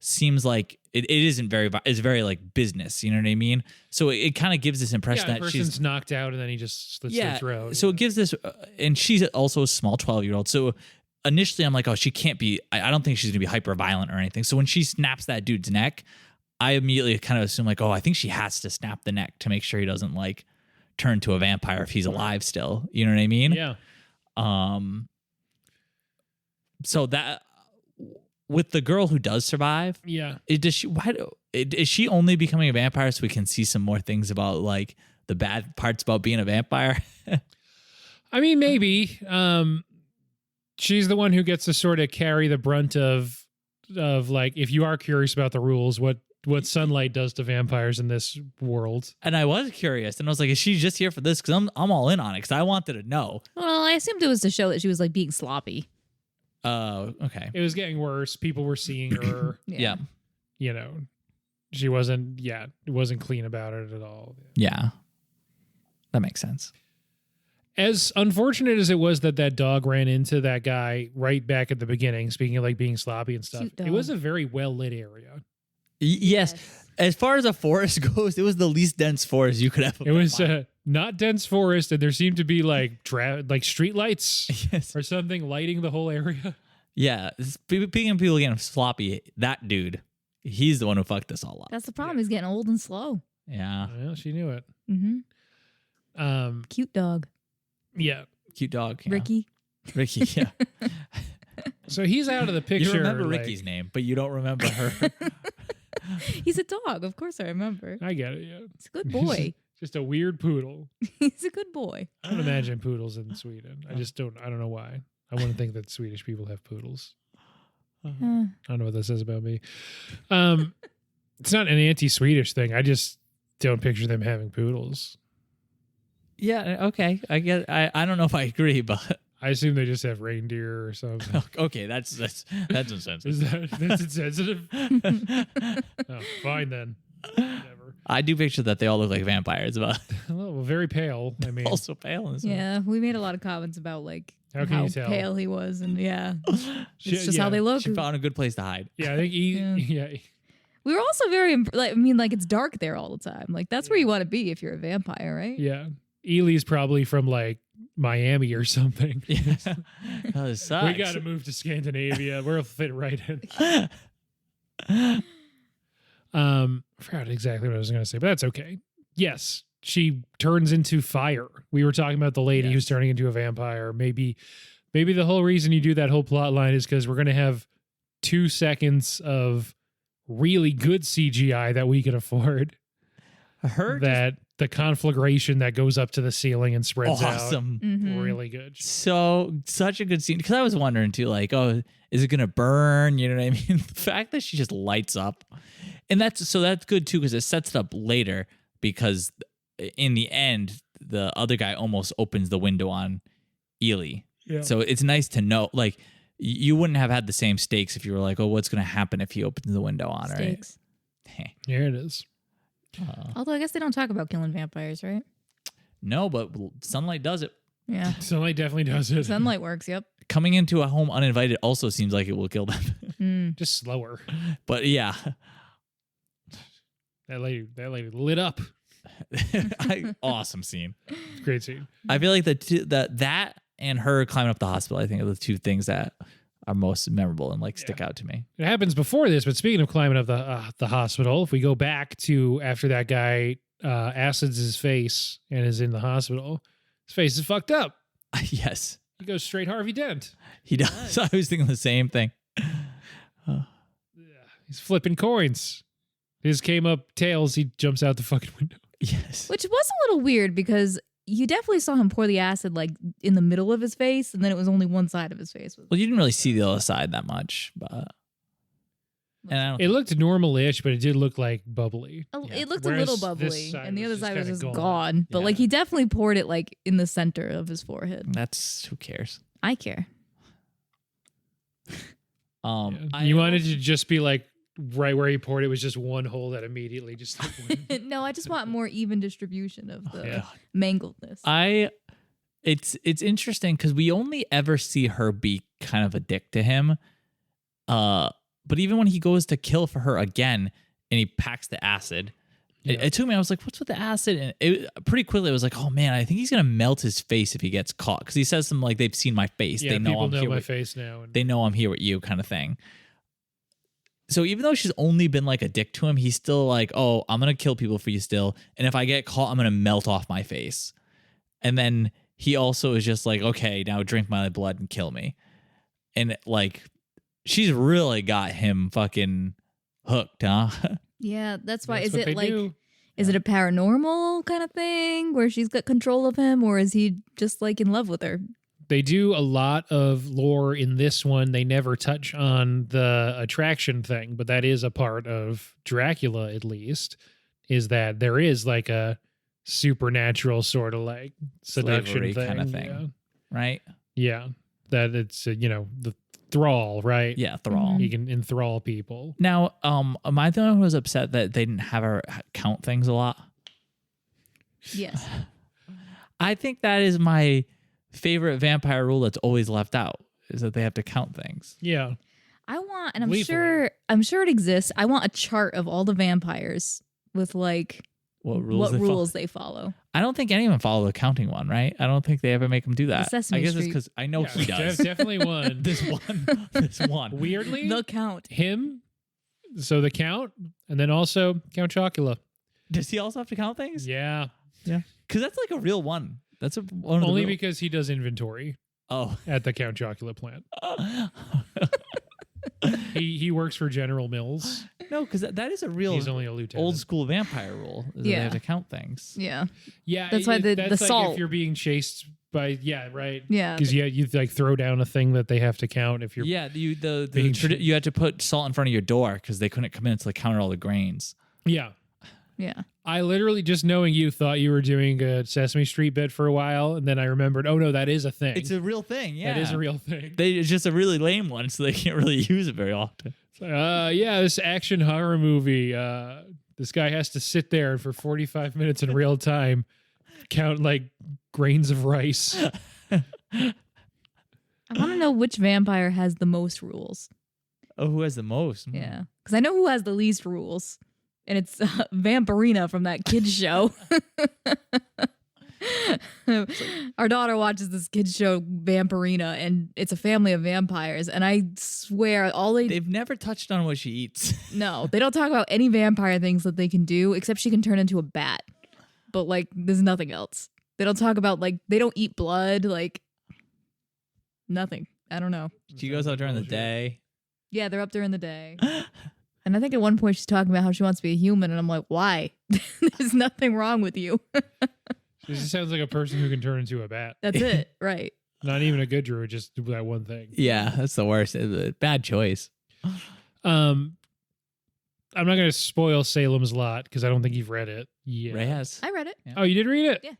Seems like it isn't very. It's very like business. You know what I mean? So it kind of gives this impression that she's knocked out and then he just slits her throat. So it gives this, and she's also a small 12-year-old. So initially I'm like, oh, she can't be. I don't think she's gonna be hyper violent or anything. So when she snaps that dude's neck, I immediately kind of assume like, oh, I think she has to snap the neck to make sure he doesn't like turn to a vampire if he's alive still. You know what I mean? Yeah. So that. With the girl who does survive, is she only becoming a vampire so we can see some more things about like the bad parts about being a vampire? I mean, maybe. She's the one who gets to sort of carry the brunt of like, if you are curious about the rules, what sunlight does to vampires in this world. And I was curious, and I was like, is she just here for this? Because I'm all in on it because I wanted to know. Well, I assumed it was to show that she was like being sloppy. Okay. It was getting worse. People were seeing her. Yeah. You know, she wasn't clean about it at all. Yeah. That makes sense. As unfortunate as it was that dog ran into that guy right back at the beginning, speaking of like being sloppy and stuff, it was a very well lit area. Yes. As far as a forest goes, it was the least dense forest you could ever. It was not dense forest, and there seemed to be like street lights or something lighting the whole area. Yeah, speaking of people getting sloppy, that dude, he's the one who fucked us all up. That's the problem. He's getting old and slow. Yeah. Well, she knew it. Mm-hmm. Cute dog. Yeah. Cute dog. Yeah. Ricky. Yeah. So he's out of the picture. You remember like- Ricky's name, but you don't remember her. He's a dog. Of course I remember. I get it, yeah. He's a good boy. Just a weird poodle. He's a good boy. I don't imagine poodles in Sweden. I don't know why. I wouldn't think that Swedish people have poodles. I don't know what that says about me. It's not an anti-Swedish thing. I just don't picture them having poodles. Yeah, okay. I get. I don't know if I agree, but I assume they just have reindeer or something. okay, that's insensitive. Is that's insensitive? Oh, fine then. Whatever. I do picture that they all look like vampires, but Well, very pale. I mean, also pale. In this one. Yeah, we made a lot of comments about like How can you tell? pale he was, and it's just yeah. how they look. She found a good place to hide. Yeah, I think Yeah. We were also very like it's dark there all the time. Like that's where you want to be if you're a vampire, right? yeah. Ely's probably from like Miami or something. Yeah, that sucks. We got to move to Scandinavia. We'll fit right in. I forgot exactly what I was going to say, but that's okay. Yes, she turns into fire. We were talking about the lady who's turning into a vampire. Maybe the whole reason you do that whole plot line is because we're going to have 2 seconds of really good CGI that we can afford. Her The conflagration that goes up to the ceiling and spreads awesome. out. Mhm. Really good. So such a good scene because I was wondering too, like, oh, is it gonna burn? You know what I mean? The fact that she just lights up, and that's good too because it sets it up later. Because in the end, the other guy almost opens the window on Ely. Yeah. So it's nice to know, like, you wouldn't have had the same stakes if you were like, oh, what's gonna happen if he opens the window on her? Stakes. Right? Here it is. Although I guess they don't talk about killing vampires, right? No, but sunlight does it. Yeah. Sunlight definitely does it. Sunlight works, yep. Coming into a home uninvited also seems like it will kill them. Just slower. But yeah, That lady lit up. awesome scene. Great scene. I feel like that and her climbing up the hospital, I think, are the two things that are most memorable and like stick out to me. It happens before this, but speaking of climbing up the hospital, if we go back to after that guy acids his face and is in the hospital, his face is fucked up. Yes, He goes straight Harvey Dent. he does. I was thinking the same thing. He's flipping coins. His came up tails. He jumps out the fucking window. Yes, Which was a little weird because you definitely saw him pour the acid like in the middle of his face, and then it was only one side of his face. well, you didn't really see the other side that much, but and I don't. It looked normal-ish, but it did look like bubbly. It looked Whereas a little this bubbly, side and the was other just side was kinda just gone. gone. But like Yeah. he definitely poured it like in the center of his forehead. That's who cares. I care. You wanted to just be like right where he poured it was just one hole that immediately just like went. No, I just want more even distribution of the Yeah. mangledness. It's interesting because we only ever see her be kind of a dick to him. But even when he goes to kill for her again and he packs the acid, it took me, I was like, what's with the acid? And pretty quickly it was like, oh man, I think he's going to melt his face if he gets caught. Because he says something like, they've seen my face. Yeah, they know people I'm know here my with, face now. And they know I'm here with you kind of thing. So even though she's only been like a dick to him, he's still like, oh, I'm going to kill people for you still. And if I get caught, I'm going to melt off my face. And then he also is just like, okay, now drink my blood and kill me. And like, she's really got him fucking hooked, huh? Yeah, that's why. That's Is what they it like, do. is it a paranormal kind of thing where she's got control of him, or is he just like in love with her? They do a lot of lore in this one. They never touch on the attraction thing, but that is a part of Dracula, at least, is that there is like a supernatural sort of like seduction Slavery thing. kind of thing, right? Yeah. That it's, the thrall, right? Yeah, thrall. He can enthrall people. Now, am I the one who was upset that they didn't have her count things a lot? Yes. I think that is my favorite vampire rule that's always left out, is that they have to count things. Yeah. I want, and I'm Lethally. sure it exists. I want a chart of all the vampires with like What rules? what they follow. I don't think any of them follow the counting one, right? I don't think they ever make them do that. Sesame I guess it's Street. because I know he does. Definitely one. This one. Weirdly, The count. him, so the Count, and then also Count Chocula. Does he also have to count things? Yeah. Because that's like a real one. That's one of the Only real- because he does inventory. Oh. at the Count Chocula plant. He works for General Mills. No, because that is a real He's only a lieutenant. old school vampire rule. Is that they have to count things. Yeah. Yeah, That's why the that's like salt. if you're being chased by right. Yeah. Because you like throw down a thing that they have to count if you're Yeah, you being you had to put salt in front of your door because they couldn't come in until they counted all the grains. Yeah. Yeah. I literally, just knowing you, thought you were doing a Sesame Street bit for a while, and then I remembered, oh no, that is a thing. It's a real thing. Yeah, That is a real thing. It's just a really lame one, so they can't really use it very often. Yeah, this action horror movie. This guy has to sit there for 45 minutes in real time, count like grains of rice. I want to know which vampire has the most rules. Oh, who has the most? Yeah. Because I know who has the least rules. And it's Vampirina from that kids show. Our daughter watches this kids show, Vampirina, and it's a family of vampires. And I swear, They've never touched on what she eats. No, they don't talk about any vampire things that they can do, except she can turn into a bat. But, like, there's nothing else. They don't talk about, like, they don't eat blood, like, nothing. I don't know. She goes out during the day. Yeah, they're up during the day. And I think at one point she's talking about how she wants to be a human, and I'm like, why? There's nothing wrong with you. She just sounds like a person who can turn into a bat. That's it, right? Not even a good druid, just do that one thing. Yeah, that's the worst. Bad choice. I'm not going to spoil Salem's Lot because I don't think you've read it yet. Ray has. I read it. Yeah. Oh, you did read it? Yeah.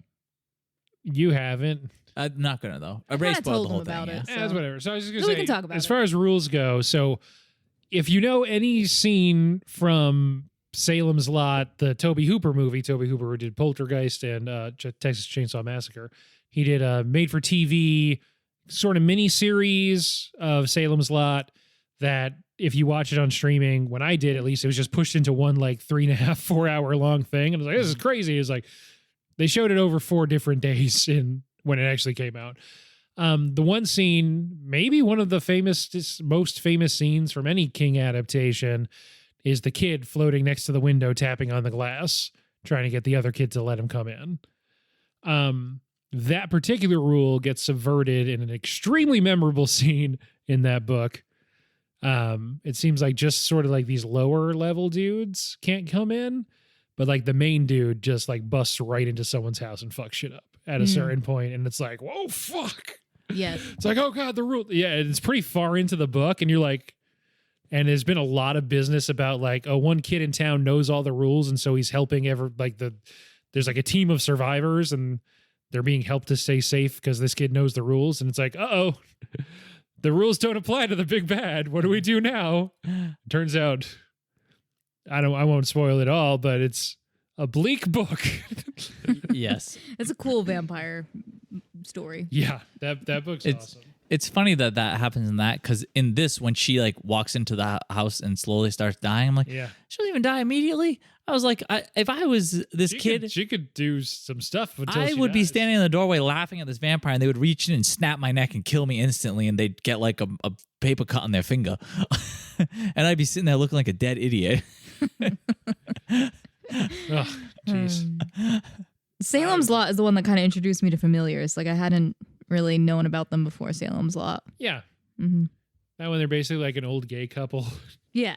You haven't? I'm not gonna though. I Ray kinda spoiled told the whole him thing. about Yeah. it. Yeah, that's So- whatever. So I was just going So to we say, can talk about as it. far as rules go, so if you know any scene from Salem's Lot, the Toby Hooper movie, Toby Hooper did Poltergeist and Texas Chainsaw Massacre. He did a made-for-TV sort of mini-series of Salem's Lot that if you watch it on streaming, when I did at least, it was just pushed into one like 3.5, 4 hour long thing. And I was like, this is crazy. It's like they showed it over 4 different days when it actually came out. The one scene, maybe one of the most famous scenes from any King adaptation, is the kid floating next to the window, tapping on the glass, trying to get the other kid to let him come in. That particular rule gets subverted in an extremely memorable scene in that book. It seems like just sort of like these lower level dudes can't come in, but like the main dude just like busts right into someone's house and fucks shit up at a certain point, and it's like, whoa, fuck. Yes. It's like, oh God, the rule. Yeah, it's pretty far into the book, and you're like, and there's been a lot of business about like, oh, one kid in town knows all the rules, and so he's helping there's like a team of survivors, and they're being helped to stay safe because this kid knows the rules, and it's like, uh-oh, the rules don't apply to the big bad. What do we do now? Turns out, I won't spoil it all, but it's a bleak book. Yes. It's a cool vampire story. Yeah, that book's awesome. It's funny that happens in that, because in this, when she like walks into the house and slowly starts dying, I'm like, Yeah. she'll even die immediately. I was like, if I was this kid, she could do some stuff until I she would be dies. standing in the doorway laughing at this vampire, and they would reach in and snap my neck and kill me instantly, and they'd get like a paper cut on their finger, and I'd be sitting there looking like a dead idiot. Oh, jeez. Salem's Lot is the one that kind of introduced me to familiars. Like I hadn't really known about them before Salem's Lot. Yeah. Hmm. That one, they're basically like an old gay couple. Yeah.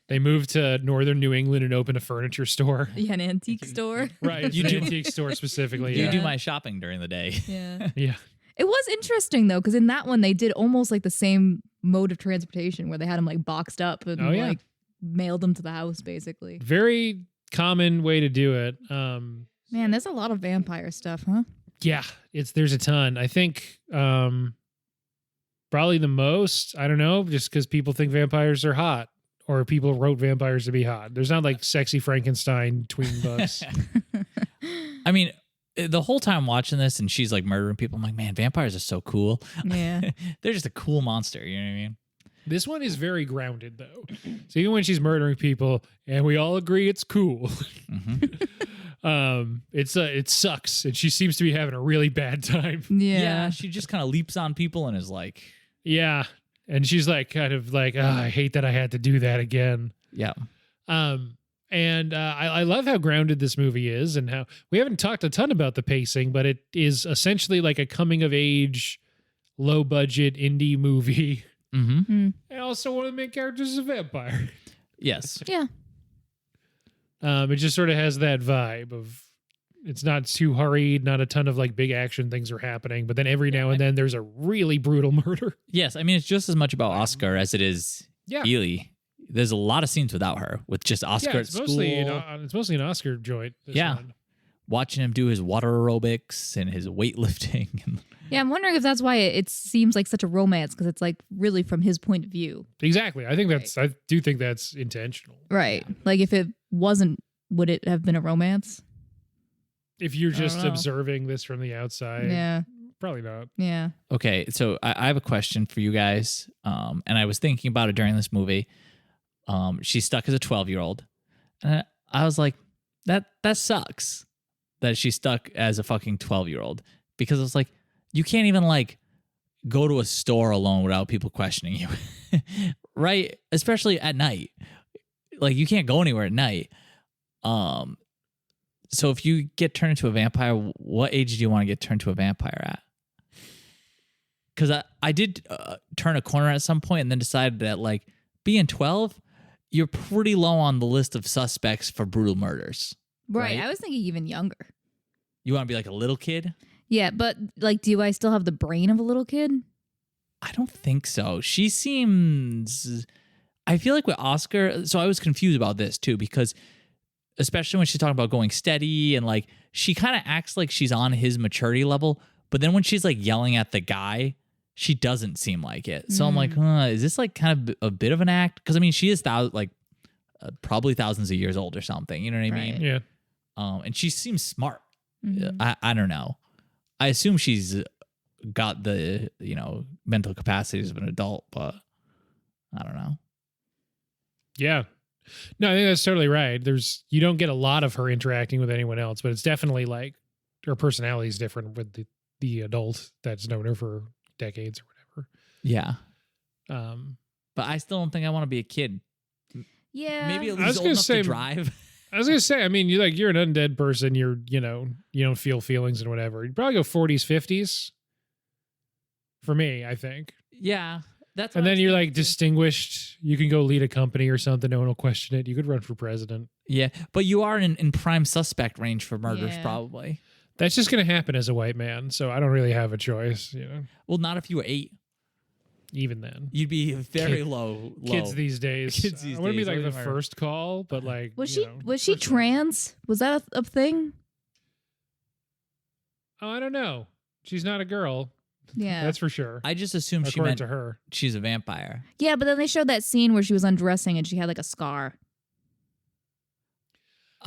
They moved to northern New England and opened a furniture store. Yeah, an antique store. Right. It's You an do- antique store specifically. You Yeah. do my shopping during the day. Yeah. Yeah. It was interesting though, because in that one they did almost like the same mode of transportation where they had them like boxed up and Oh, yeah. like mailed them to the house basically. Very common way to do it. Man, there's a lot of vampire stuff, huh? Yeah, there's a ton. I think probably the most, I don't know, just because people think vampires are hot, or people wrote vampires to be hot. There's not like sexy Frankenstein tween books. I mean, the whole time watching this, and she's like murdering people, I'm like, man, vampires are so cool. Yeah. They're just a cool monster. You know what I mean? This one is very grounded though. So even when she's murdering people, and we all agree it's cool. It sucks, and she seems to be having a really bad time. Yeah. She just kind of leaps on people and is like, Yeah, and she's like, kind of like, oh, I hate that I had to do that again. yeah. And I love how grounded this movie is, and how we haven't talked a ton about the pacing, but it is essentially like a coming of age, low budget indie movie. Mm-hmm. And also one of the main characters is a vampire. Yes. Yeah. It just sort of has that vibe of it's not too hurried, not a ton of like big action things are happening, but then every now and then there's a really brutal murder. Yes. I mean, it's just as much about Oscar as it is Ely. There's a lot of scenes without her, with just Oscar at school. It's mostly an Oscar joint. One. Watching him do his water aerobics and his weightlifting. Yeah, I'm wondering if that's why it seems like such a romance, because it's like really from his point of view. Exactly. I do think that's intentional. Right. Like if it wasn't, would it have been a romance? If you're just observing this from the outside. Yeah. Probably not. Yeah. Okay, so I have a question for you guys. And I was thinking about it during this movie. She's stuck as a 12-year-old. And I was like, that sucks that she's stuck as a fucking 12-year-old. Because it's like, you can't even like go to a store alone without people questioning you. Right? Especially at night. Like you can't go anywhere at night. So if you get turned into a vampire, what age do you want to get turned to a vampire at? Because I did turn a corner at some point and then decided that like being 12, you're pretty low on the list of suspects for brutal murders. Right. I was thinking even younger. You want to be like a little kid? Yeah, but like, do I still have the brain of a little kid? I don't think so. She seems... I feel like with Oscar... So I was confused about this too, because especially when she's talking about going steady and like, she kind of acts like she's on his maturity level, but then when she's like yelling at the guy, she doesn't seem like it. So I'm like, is this like kind of a bit of an act? Because I mean, she is probably thousands of years old or something. You know what I mean? Yeah. And she seems smart. I don't know. I assume she's got the mental capacities of an adult, but I don't know. Yeah. No, I think that's totally right. You don't get a lot of her interacting with anyone else, but it's definitely like her personality is different with the adult that's known her for decades or whatever. Yeah. But I still don't think I want to be a kid. Yeah. Maybe at least old enough to drive. I was gonna say, I mean, you're an undead person. You don't feel feelings and whatever. You'd probably go 40s, 50s. For me, I think. Yeah. And then you're like distinguished. You can go lead a company or something. No one will question it. You could run for president. Yeah, but you are in prime suspect range for murders, probably. That's just going to happen as a white man, so I don't really have a choice, Well, not if you were 8. Even then. You'd be very low. Kids these days. I wouldn't be like the first call, but like... Was she trans? Was that a thing? Oh, I don't know. She's not a girl. Yeah. That's for sure. I just assumed she meant to her. She's a vampire. Yeah, but then they showed that scene where she was undressing and she had like a scar.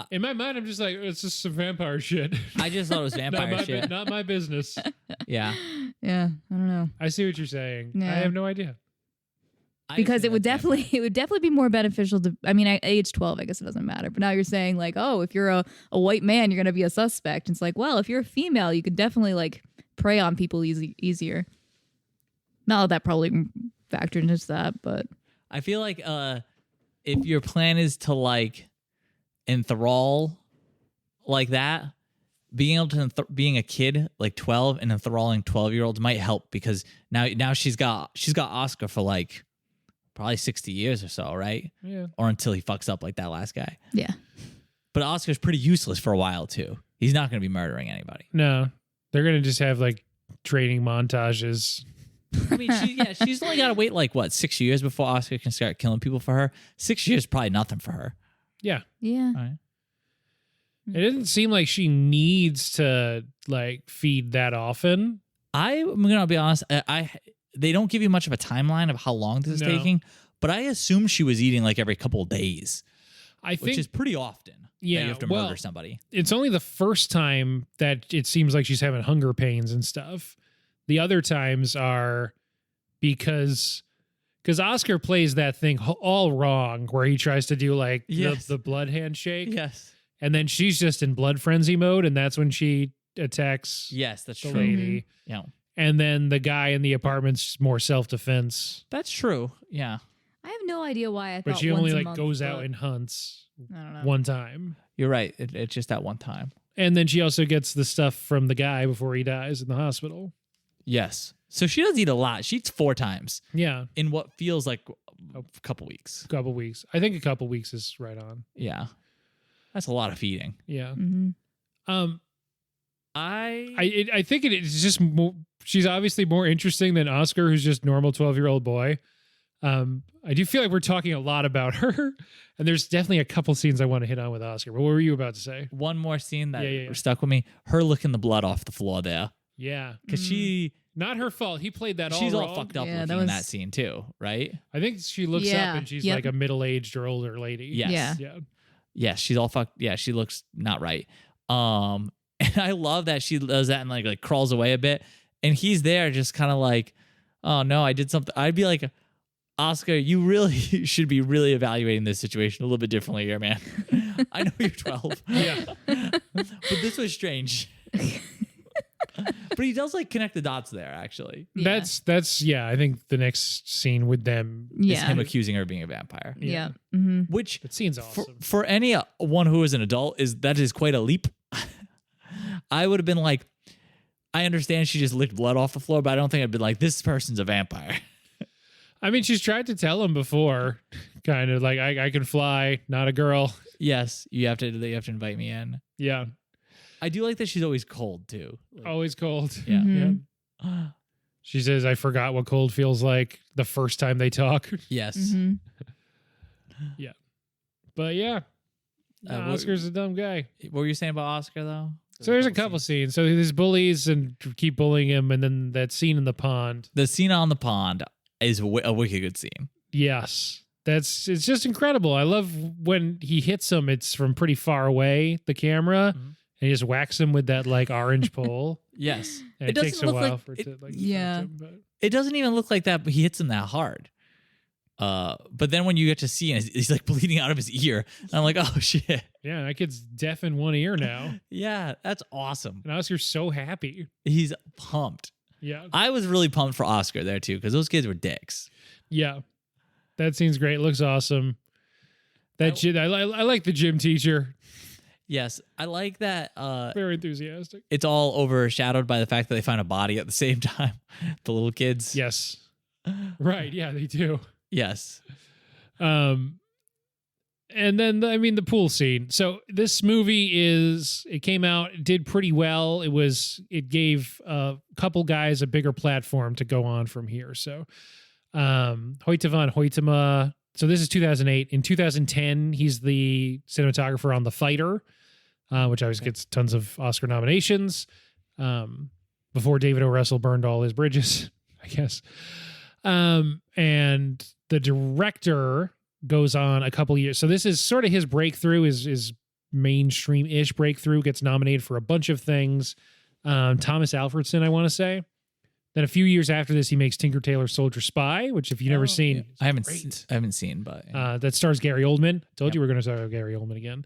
In my mind, I'm just like, it's just some vampire shit. I just thought it was vampire shit. Not my business. Yeah. Yeah, I don't know. I see what you're saying. Yeah. I have no idea. Because it would definitely be more beneficial to, I mean, at age 12, I guess it doesn't matter. But now you're saying like, oh, if you're a white man, you're going to be a suspect. It's like, well, if you're a female, you could definitely like prey on people easier. Not that probably factored into that, but I feel like if your plan is to like enthrall like that, being able to being a kid like 12 and enthralling 12-year-olds might help, because now she's got Oscar for like probably 60 years or so, right? Yeah. Or until he fucks up like that last guy. yeah. But Oscar's pretty useless for a while too. He's not going to be murdering anybody. No. They're going to just have like training montages. I mean, she's only got to wait like 6 years before Oscar can start killing people for her. 6 years is probably nothing for her. Yeah. Yeah. All right. It doesn't seem like she needs to like feed that often. I'm gonna be honest. They don't give you much of a timeline of how long this is taking, but I assume she was eating like every couple of days, which is pretty often. Yeah, that you have to murder somebody. It's only the first time that it seems like she's having hunger pains and stuff. The other times are because Oscar plays that thing all wrong, where he tries to do like the blood handshake. Yes. And then she's just in blood frenzy mode, and that's when she attacks that's the true. lady. Yeah. And then the guy in the apartment's more self-defense. That's true. Yeah. I have no idea why I thought But she once only a like month, goes but out and hunts I don't know. one time. You're right. It's just that one time. And then she also gets the stuff from the guy before he dies in the hospital. Yes. So she does eat a lot. She eats 4 times Yeah, in what feels like a couple weeks. a couple weeks. I think a couple weeks is right on. Yeah. That's a lot of feeding. Yeah. Mhm. I think it is just more, she's obviously more interesting than Oscar, who's just normal 12-year-old boy. I do feel like we're talking a lot about her, and there's definitely a couple scenes I want to hit on with Oscar. But what were you about to say? One more scene that Yeah. stuck with me. Her licking the blood off the floor there. Yeah, Because not her fault. He played that she's all all wrong. fucked up Yeah, looking that in was- that scene too, right? I think she looks Yeah. up and she's Yep. like a middle-aged or older lady. Yes. Yeah. Yeah. Yeah, she's all fucked. Yeah, she looks not right. And I love that she does that and like crawls away a bit. And he's there just kind of like, oh no, I did something. I'd be like, Oscar, you really should be really evaluating this situation a little bit differently here, man. I know you're 12. Yeah. But this was strange. But he does like connect the dots there, actually. Yeah. That's I think the next scene with them. Is Yeah. him accusing her of being a vampire. Yeah. Mhm. Which That scene's awesome. for any one who is an adult that is quite a leap. I would have been like, I understand she just licked blood off the floor, but I don't think I'd been like, this person's a vampire. I mean, she's tried to tell him before, kind of like, I can fly, not a girl. Yes, you have to invite me in. Yeah. I do like that she's always cold too. Like, Always cold. yeah. Mhm. Yeah. She says, I forgot what cold feels like the first time they talk. Yes. Mhm. But yeah, What- Oscar's a dumb guy. What were you saying about Oscar though? So there's a couple scenes. So there's bullies and keep bullying him. And then that scene in the pond. The scene on the pond is a wicked good scene. Yes. It's just incredible. I love when he hits him. It's from pretty far away, the camera, Mhm. and he just whacks him with that like orange pole. Yes. And it, doesn't takes a look while like for it to like Yeah. affect him, but It doesn't even look like that, but he hits him that hard. But then when you get to see him, he's like bleeding out of his ear. And I'm like, oh shit. yeah, that kid's deaf in one ear now. Yeah, that's awesome. And Oscar's so happy. He's pumped. Yeah. I was really pumped for Oscar there too, because those kids were dicks. Yeah. That scene's great. Looks awesome. That I like the gym teacher. Yes, I like that. Very enthusiastic. It's all overshadowed by the fact that they find a body at the same time. The little kids. Yes. Right. Yeah, they do. Yes. And then the pool scene. So this movie it came out, it did pretty well. It gave a couple guys a bigger platform to go on from here. So Hoyte van Hoytema. So this is 2008. In 2010, he's the cinematographer on The Fighter, which obviously gets tons of Oscar nominations. Before David O. Russell burned all his bridges, I guess. And the director goes on a couple years. So this is sort of his breakthrough, his mainstream-ish breakthrough, gets nominated for a bunch of things. Tomas Alfredson, I want to say. Then a few years after this, he makes Tinker Tailor Soldier Spy, which if you've never seen, Yeah. I haven't great. seen, but That stars Gary Oldman. Told Yep. you we're going to talk about Gary Oldman again.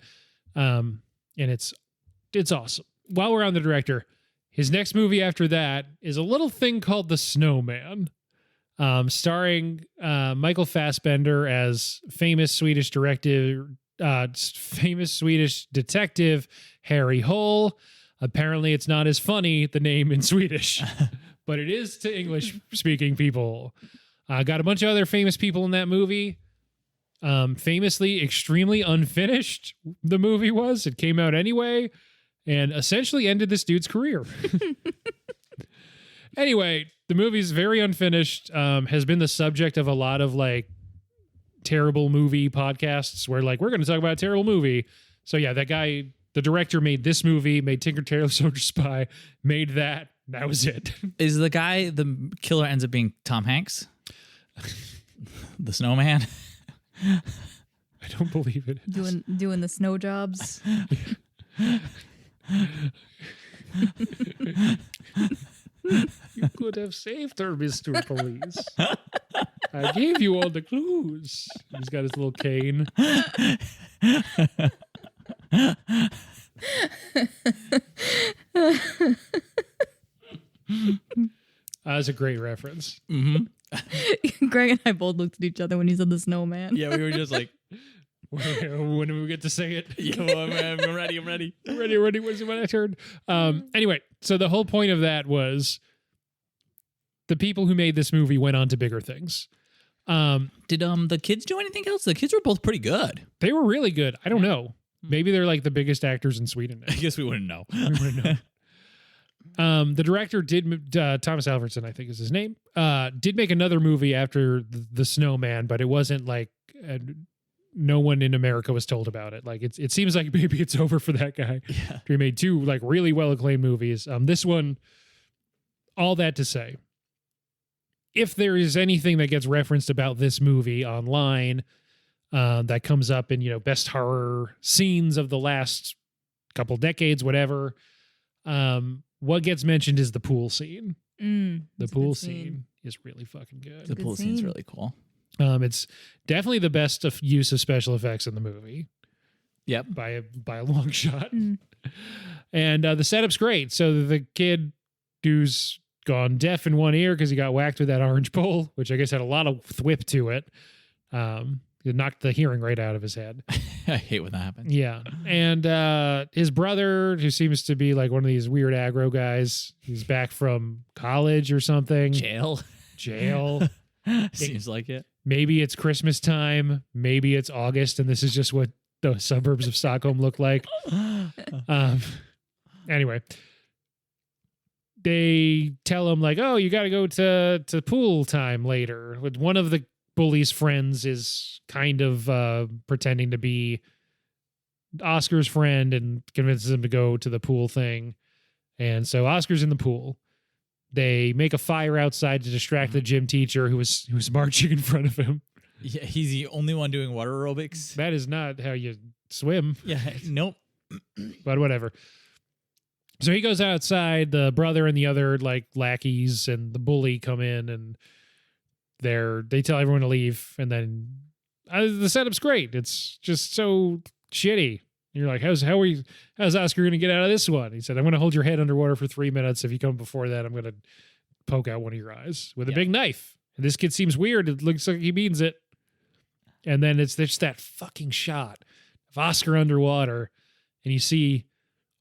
And it's awesome. While we're on the director, his next movie after that is a little thing called The Snowman, starring Michael Fassbender as famous Swedish detective Harry Hole. Apparently, it's not as funny, the name in Swedish, but it is to English-speaking people. Got a bunch of other famous people in that movie. Famously, extremely unfinished, the movie was. It came out anyway and essentially ended this dude's career. Anyway, the movie's very unfinished, has been the subject of a lot of like terrible movie podcasts where like, we're going to talk about a terrible movie. So yeah, that guy, the director made this movie, made Tinker Tailor Soldier Spy, made that. That was it. is the guy the killer ends up being Tom Hanks? The snowman? I don't believe it. Doing the snow jobs. You could have saved her, Mr. Police. I gave you all the clues. He's got his little cane. That's a great reference. Mm-hmm. Greg and I both looked at each other when he said the snowman. Yeah, we were just like, When do we get to say it? come on, man, I'm ready. Ready. When's my turn? Anyway, so the whole point of that was the people who made this movie went on to bigger things. Did the kids do anything else? The kids were both pretty good. They were really good. I don't know. Maybe they're like the biggest actors in Sweden now. I guess we wouldn't know. We wouldn't know. The director Tomas Alfredson, I think is his name, did make another movie after The Snowman, but it wasn't like no one in America was told about it. Like it seems like maybe it's over for that guy. Yeah. He made 2 like really well acclaimed movies. This one, all that to say, if there is anything that gets referenced about this movie online that comes up in best horror scenes of the last couple decades, whatever, what gets mentioned is the pool scene. The pool scene is really fucking good. The pool scene's really cool. It's definitely the best use of special effects in the movie. Yep. By a long shot. And the setup's great. So the kid who's gone deaf in one ear because he got whacked with that orange pole, which I guess had a lot of thwip to it. It knocked the hearing right out of his head. I hate when that happens. Yeah. And his brother, who seems to be like one of these weird aggro guys, he's back from college or something. Jail. Seems like it. Maybe it's Christmas time. Maybe it's August, and this is just what the suburbs of Stockholm look like. Anyway, they tell him like, "Oh, you got to go to pool time later." With one of the bully's friends is kind of pretending to be Oscar's friend and convinces him to go to the pool thing. And so Oscar's in the pool. They make a fire outside to distract the gym teacher who was marching in front of him. Yeah, he's the only one doing water aerobics. That is not how you swim. Yeah, nope. But whatever. So he goes outside. The brother and the other like lackeys and the bully come in, and they tell everyone to leave. And then the setup's great. It's just so shitty. And you're like, how's Oscar going to get out of this one? He said, I'm going to hold your head underwater for 3 minutes. If you come before that, I'm going to poke out one of your eyes with a big knife. And this kid seems weird. It looks like he means it. And then it's just that fucking shot of Oscar underwater, and you see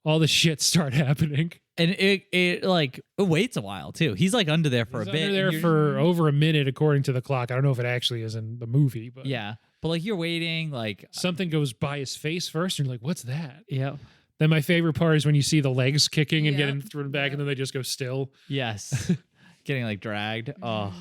all the shit start happening. And it waits a while too. He's like under there for a bit. Under there for over a minute, according to the clock. I don't know if it actually is in the movie, but yeah. But like you're waiting, like something goes by his face first, and you're like, "What's that?" Yeah. Then my favorite part is when you see the legs kicking and getting thrown back, and then they just go still. Yes. Getting like dragged. Oh.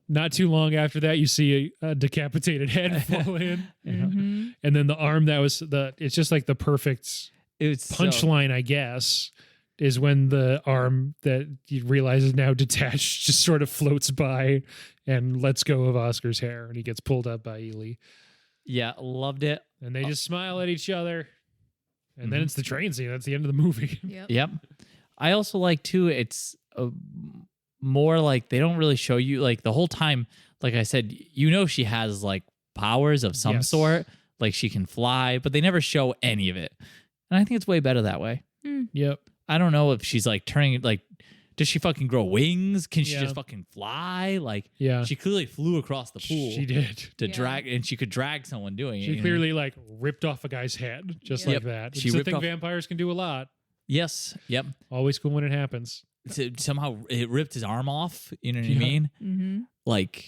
Not too long after that, you see a decapitated head fall in, and then the arm that was it's just like the perfect punchline, I guess, is when the arm that you realize is now detached just sort of floats by and lets go of Oscar's hair, and he gets pulled up by Ely. Yeah, loved it. And they just smile at each other, and then it's the train scene. That's the end of the movie. Yep. I also like too. It's more like they don't really show you like the whole time. Like I said, she has like powers of some sort, like she can fly, but they never show any of it. And I think it's way better that way. Yep. I don't know if she's like turning like, does she fucking grow wings? Can she just fucking fly? Like, she clearly flew across the pool. She did to drag, and she could drag someone doing it. She clearly like ripped off a guy's head just like that. Which is a thing vampires can do a lot. Yes. Yep. Always cool when it happens. Somehow it ripped his arm off. You know what I mean? Mm-hmm. Like,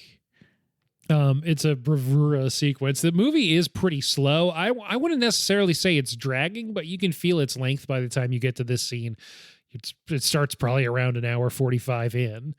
it's a bravura sequence. The movie is pretty slow. I wouldn't necessarily say it's dragging, but you can feel its length by the time you get to this scene. It starts probably around an hour 45 in.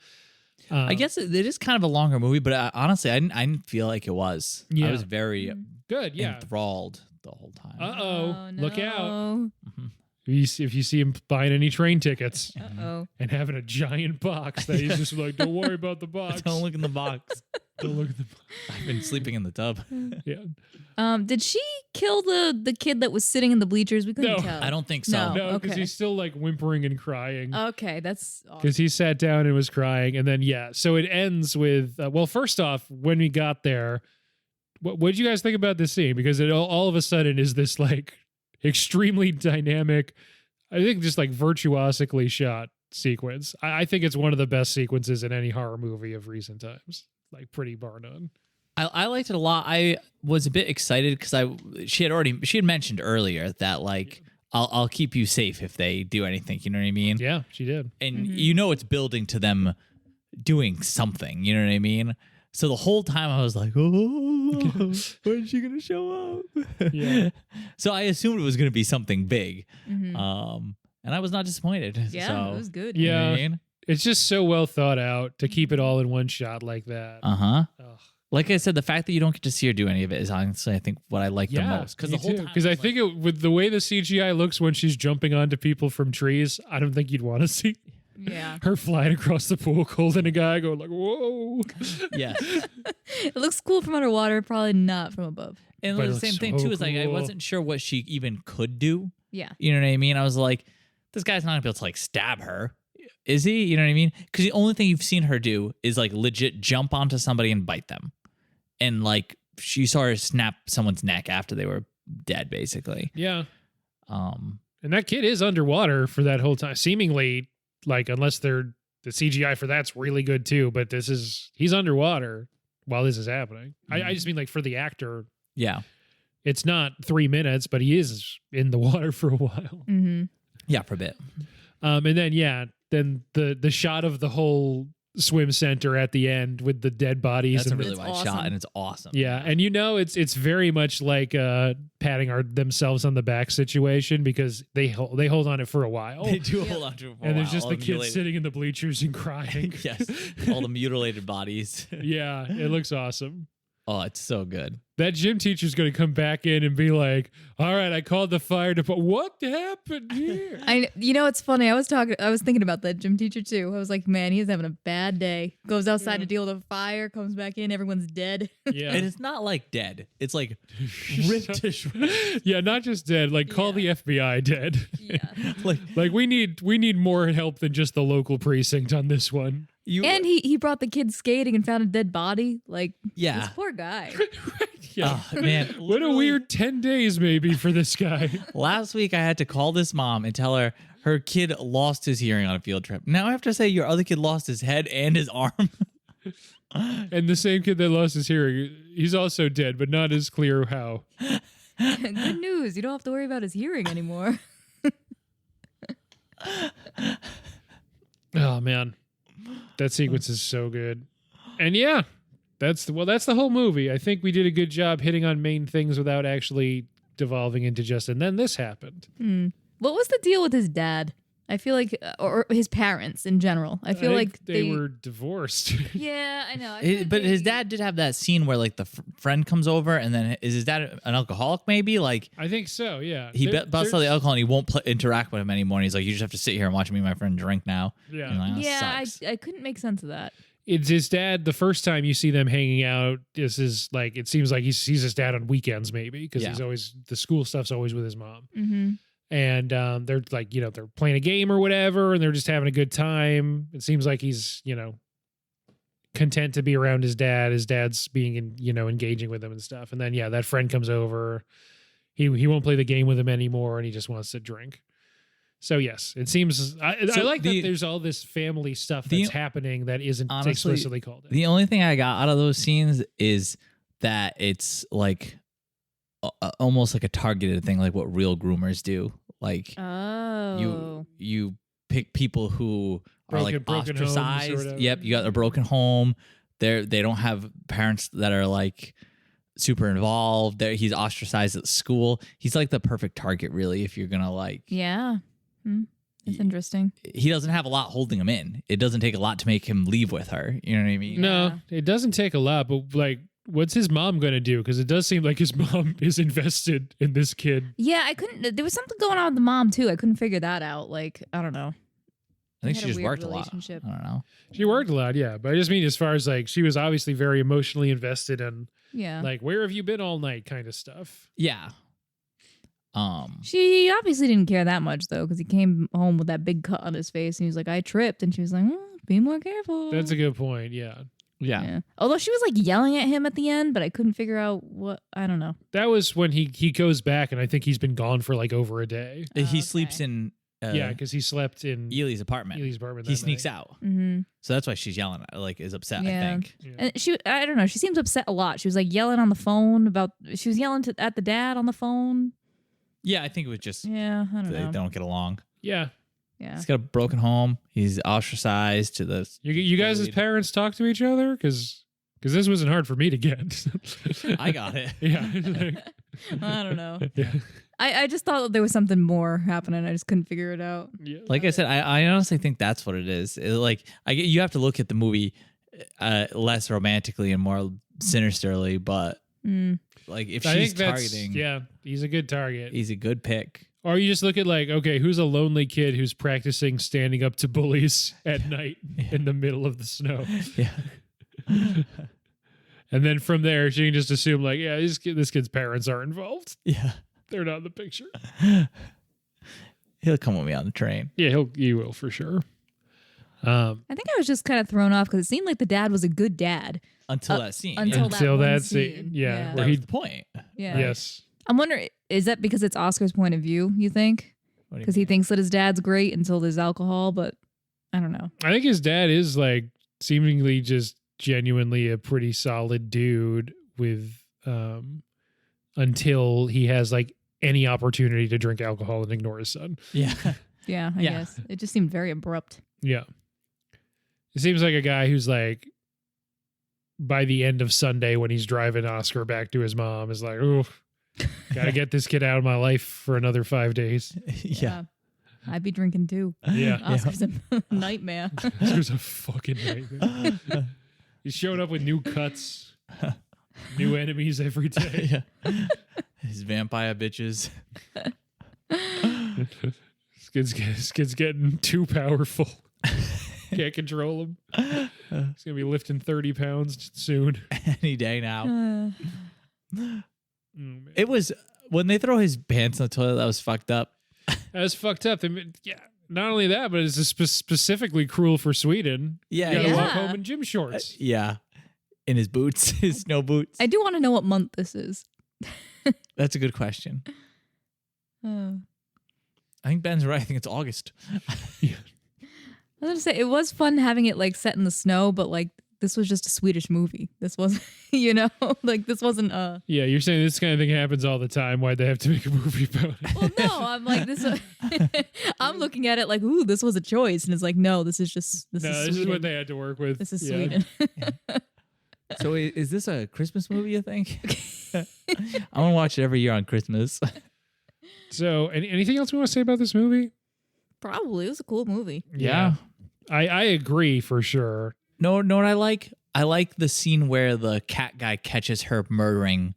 I guess it is kind of a longer movie, but honestly, I didn't feel like it was. I was very good. Enthralled the whole time. Oh, no. Look out. Mm-hmm. If you see him buying any train tickets and having a giant box that he's just like, don't worry about the box. Don't look in the box. Don't look at the box. I've been sleeping in the tub. Yeah. Did she kill the kid that was sitting in the bleachers? We couldn't tell. I don't think so. No, because he's still like whimpering and crying. Okay, that's awesome. Because he sat down and was crying. And then, so it ends with, well, first off, when we got there, what did you guys think about this scene? Because it all of a sudden is this like extremely dynamic, I think just like virtuosically shot sequence. I think it's one of the best sequences in any horror movie of recent times. Like pretty bar none. I liked it a lot. I was a bit excited because she had mentioned earlier that like I'll keep you safe if they do anything. You know what I mean? Yeah, she did. And it's building to them doing something. You know what I mean? So the whole time I was like, oh, when's she gonna show up? Yeah. So I assumed it was gonna be something big. Mhm. And I was not disappointed. Yeah, So, it was good. you know Yeah. what I mean? It's just so well thought out to keep it all in one shot like that. Uh-huh. Ugh. Like I said, the fact that you don't get to see her do any of it is honestly, I think, what I like the most. Because the whole time, because I think with the way the CGI looks when she's jumping onto people from trees, I don't think you'd want to see Yeah. her flying across the pool, holding a guy, going like, "Whoa!" yes. It looks cool from underwater, probably not from above. And But it the looks same thing, so too, is like I cool. wasn't sure what she even could do. Yeah. You know what I mean? I was like, this guy's not going to be able to like stab her. Is he? You know what I mean? Because the only thing you've seen her do is like legit jump onto somebody and bite them. And like she saw her snap someone's neck after they were dead, basically. Yeah, Um, and that kid is underwater for that whole time, seemingly. Like unless the CGI for that's really good too, but he's underwater while this is happening. I just mean like for the actor, yeah. it's not 3 minutes, but he is in the water for a while. Mm-hmm. Yeah, for a bit. And then the shot of the whole swim center at the end with the dead bodies. That's a and really It's wide awesome. shot, and it's awesome. yeah, and it's very much like patting themselves on the back situation because they hold on it for a while. They do hold on to it for a And there's while. just All the kids mutilated- sitting in the bleachers and crying. Yes, all the mutilated bodies. Yeah, it looks awesome. Oh, it's so good. That gym teacher's going to come back in and be like, "All right, I called the fire department. What happened here?" It's funny. I was thinking about that gym teacher too. I was like, man, he's having a bad day. Goes outside to deal with a fire, comes back in, everyone's dead. Yeah. And it's not like dead. It's like ripped to shreds. Yeah, not just dead. Like call the FBI dead. Yeah. Like we need more help than just the local precinct on this one. you. And he brought the kids skating and found a dead body. Like, Yeah. this poor guy. Yeah. Oh, man, What a literally, weird 10 days maybe for this guy. Last week, I had to call this mom and tell her her kid lost his hearing on a field trip. Now I have to say your other kid lost his head and his arm. And the same kid that lost his hearing, he's also dead, but not as clear how. Good news. You don't have to worry about his hearing anymore. Oh man. That sequence is so good. And yeah, that's the whole movie. I think we did a good job hitting on main things without actually devolving into just and then this happened. What was the deal with his dad? I feel like, or his parents in general. I feel think like they were divorced. Yeah, I know. I feel like But his they- dad did have that scene where like the friend comes over and then is his dad an alcoholic maybe? Like I think so, yeah. he There- busts out the there's- alcohol and he won't interact with him anymore. And he's like, you just have to sit here and watch me and my friend drink now. Yeah. And you're like, "Oh, Yeah, sucks." I couldn't make sense of that. It's his dad. The first time you see them hanging out, this is like it seems like he sees his dad on weekends, maybe because Yeah. he's always the school stuff's always with his mom, Mm-hmm. and they're like they're playing a game or whatever, and they're just having a good time. It seems like he's content to be around his dad. His dad's being engaging with him and stuff, and then that friend comes over. He won't play the game with him anymore, and he just wants to drink. So yes, it seems I like that there's all this family stuff that's happening that isn't honestly, explicitly called out. The only thing I got out of those scenes is that it's like almost like a targeted thing, like what real groomers do. Like Oh. you pick people who are like Broken homes or ostracized. whatever. Yep, you got a broken home. They don't have parents that are like super involved. He's ostracized at school. He's like the perfect target, really, if you're gonna like. Yeah. It's interesting. He doesn't have a lot holding him in. It doesn't take a lot to make him leave with her. You know what I mean? No, it doesn't take a lot, but like, what's his mom going to do? Because it does seem like his mom is invested in this kid. Yeah, I couldn't. There was something going on with the mom too. I couldn't figure that out. Like, I don't know. I think They she had a just weird worked a lot. relationship. I don't know. She worked a lot, yeah. But I just mean as far as like, she was obviously very emotionally invested in Yeah. like, where have you been all night kind of stuff. Yeah. She obviously didn't care that much though, because he came home with that big cut on his face, and he was like, "I tripped," and she was like, "Be more careful." That's a good point, yeah. Yeah. Although she was like yelling at him at the end, but I couldn't figure out what. I don't know. That was when he goes back, and I think he's been gone for like over a day. He okay. sleeps in Yeah, because he slept in Ely's apartment. Ely's apartment. He that sneaks night. out. Mm-hmm. So that's why she's yelling at, like, is upset, Yeah. I think. Yeah. And I don't know. She seems upset a lot. She was like yelling on the phone about. She was yelling at the dad on the phone. Yeah, I think it was just Yeah, I don't they know. don't get along. Yeah. Yeah. He's got a broken home. He's ostracized to the. You guys as parents talk to each other? Because this wasn't hard for me to get. I got it. Yeah. I don't know. Yeah. I just thought that there was something more happening. I just couldn't figure it out. Yeah. Like I said, I honestly think that's what it is. You have to look at the movie less romantically and more sinisterly, but like if she's targeting, he's a good target. he's a good pick. Or you just look at like, okay, who's a lonely kid who's practicing standing up to bullies at night in the middle of the snow? Yeah. And then from there, she can just assume like, yeah, this kid's parents are involved. Yeah. They're not in the picture. He'll come with me on the train. Yeah, he will for sure. I think I was just kind of thrown off because it seemed like the dad was a good dad. Until that scene. Until Until that one that scene. Yeah. That Where was the point. Yeah. Yes. I'm wondering, is that because it's Oscar's point of view, you think? What do you Because he thinks that his dad's great until there's alcohol, but I don't know. I think his dad is like seemingly just genuinely a pretty solid dude with until he has like any opportunity to drink alcohol and ignore his son. Yeah. Yeah, I guess. It just seemed very abrupt. Yeah. It seems like a guy who's like by the end of Sunday when he's driving Oscar back to his mom is like, oh, gotta get this kid out of my life for another 5 days. Yeah. I'd be drinking too. Yeah. Oscar's a nightmare. Oscar's a fucking nightmare. He's showing up with new cuts, new enemies every day. Yeah. His vampire bitches. This kid's getting too powerful. Can't control him. He's gonna be lifting 30 pounds soon. Any day now. Oh, man. It was when they throw his pants in the toilet, that was fucked up. That's fucked up. Yeah. Not only that, but it's specifically cruel for Sweden. Yeah. You gotta Yeah. walk home in gym shorts. Yeah. In his boots, his snow boots. I do want to know what month this is. That's a good question. Oh. I think Ben's right. I think it's August. I was gonna say it was fun having it like set in the snow, but like this was just a Swedish movie. This wasn't, like this wasn't Yeah, you're saying this kind of thing happens all the time. Why'd they have to make a movie about it? Well, no, I'm like this. I'm looking at it like, ooh, this was a choice, and it's like, no, this is This is what they had to work with. This is Yeah. Sweden. So is this a Christmas movie, you think? I want to watch it every year on Christmas. So, anything else we want to say about this movie? Probably, it was a cool movie. Yeah. I agree for sure. No, know what I like? I like the scene where the cat guy catches her murdering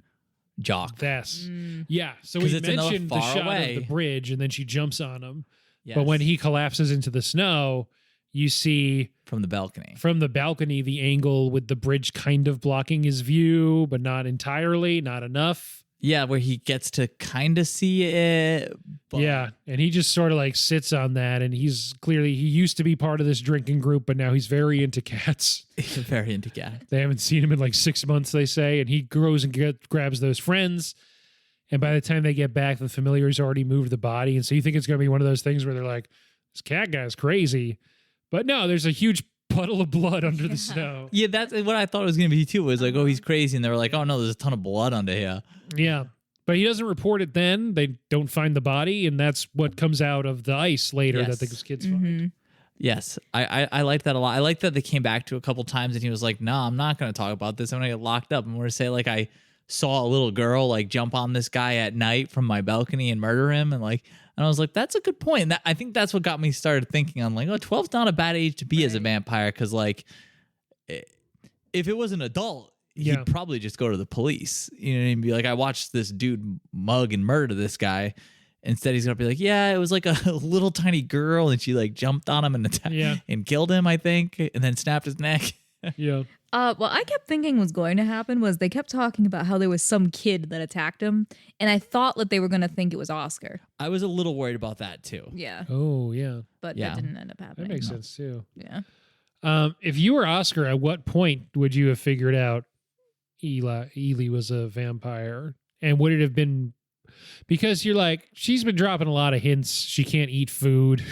Jock. That's Mm. yeah. So 'Cause we it's another mentioned the far shot away. of the bridge, and then she jumps on him. Yes. But when he collapses into the snow, you see from the balcony. from the balcony the angle with the bridge kind of blocking his view, but not entirely, not enough. Yeah, where he gets to kind of see it. But Yeah, and he just sort of like sits on that, and he used to be part of this drinking group, but now he's very into cats. He's very into cat. They haven't seen him in like 6 months, they say, and he goes and grabs those friends. And by the time they get back, the familiar's already moved the body. And so you think it's going to be one of those things where they're like, this cat guy's crazy. But no, there's a huge puddle of blood under the snow. Yeah, that's what I thought it was going to be too. It was like, oh, he's crazy. And they were like, oh, no, there's a ton of blood under here. Yeah. But he doesn't report it then. They don't find the body. And that's what comes out of the ice later Yes. that the kids find. Yes, I liked that a lot. I like that they came back to a couple times and he was like, no, I'm not going to talk about this. I'm going to get locked up. I'm going to say like I saw a little girl like jump on this guy at night from my balcony and murder him. And I was like, that's a good point. And I think that's what got me started thinking on like, oh, 12's not a bad age to be as a vampire. Cause like if it was an adult, he'd probably just go to the police, and be like, I watched this dude mug and murder this guy. Instead, he's going to be like, yeah, it was like a little tiny girl and she like jumped on him and killed him, I think, and then snapped his neck. Yeah. What I kept thinking was going to happen was they kept talking about how there was some kid that attacked him, and I thought that they were going to think it was Oscar. I was a little worried about that too. Yeah, Oh, yeah. but Yeah. that didn't end up happening. That makes sense too. Yeah. If you were Oscar, at what point would you have figured out Ely was a vampire? And would it have been because you're like, she's been dropping a lot of hints. She can't eat food.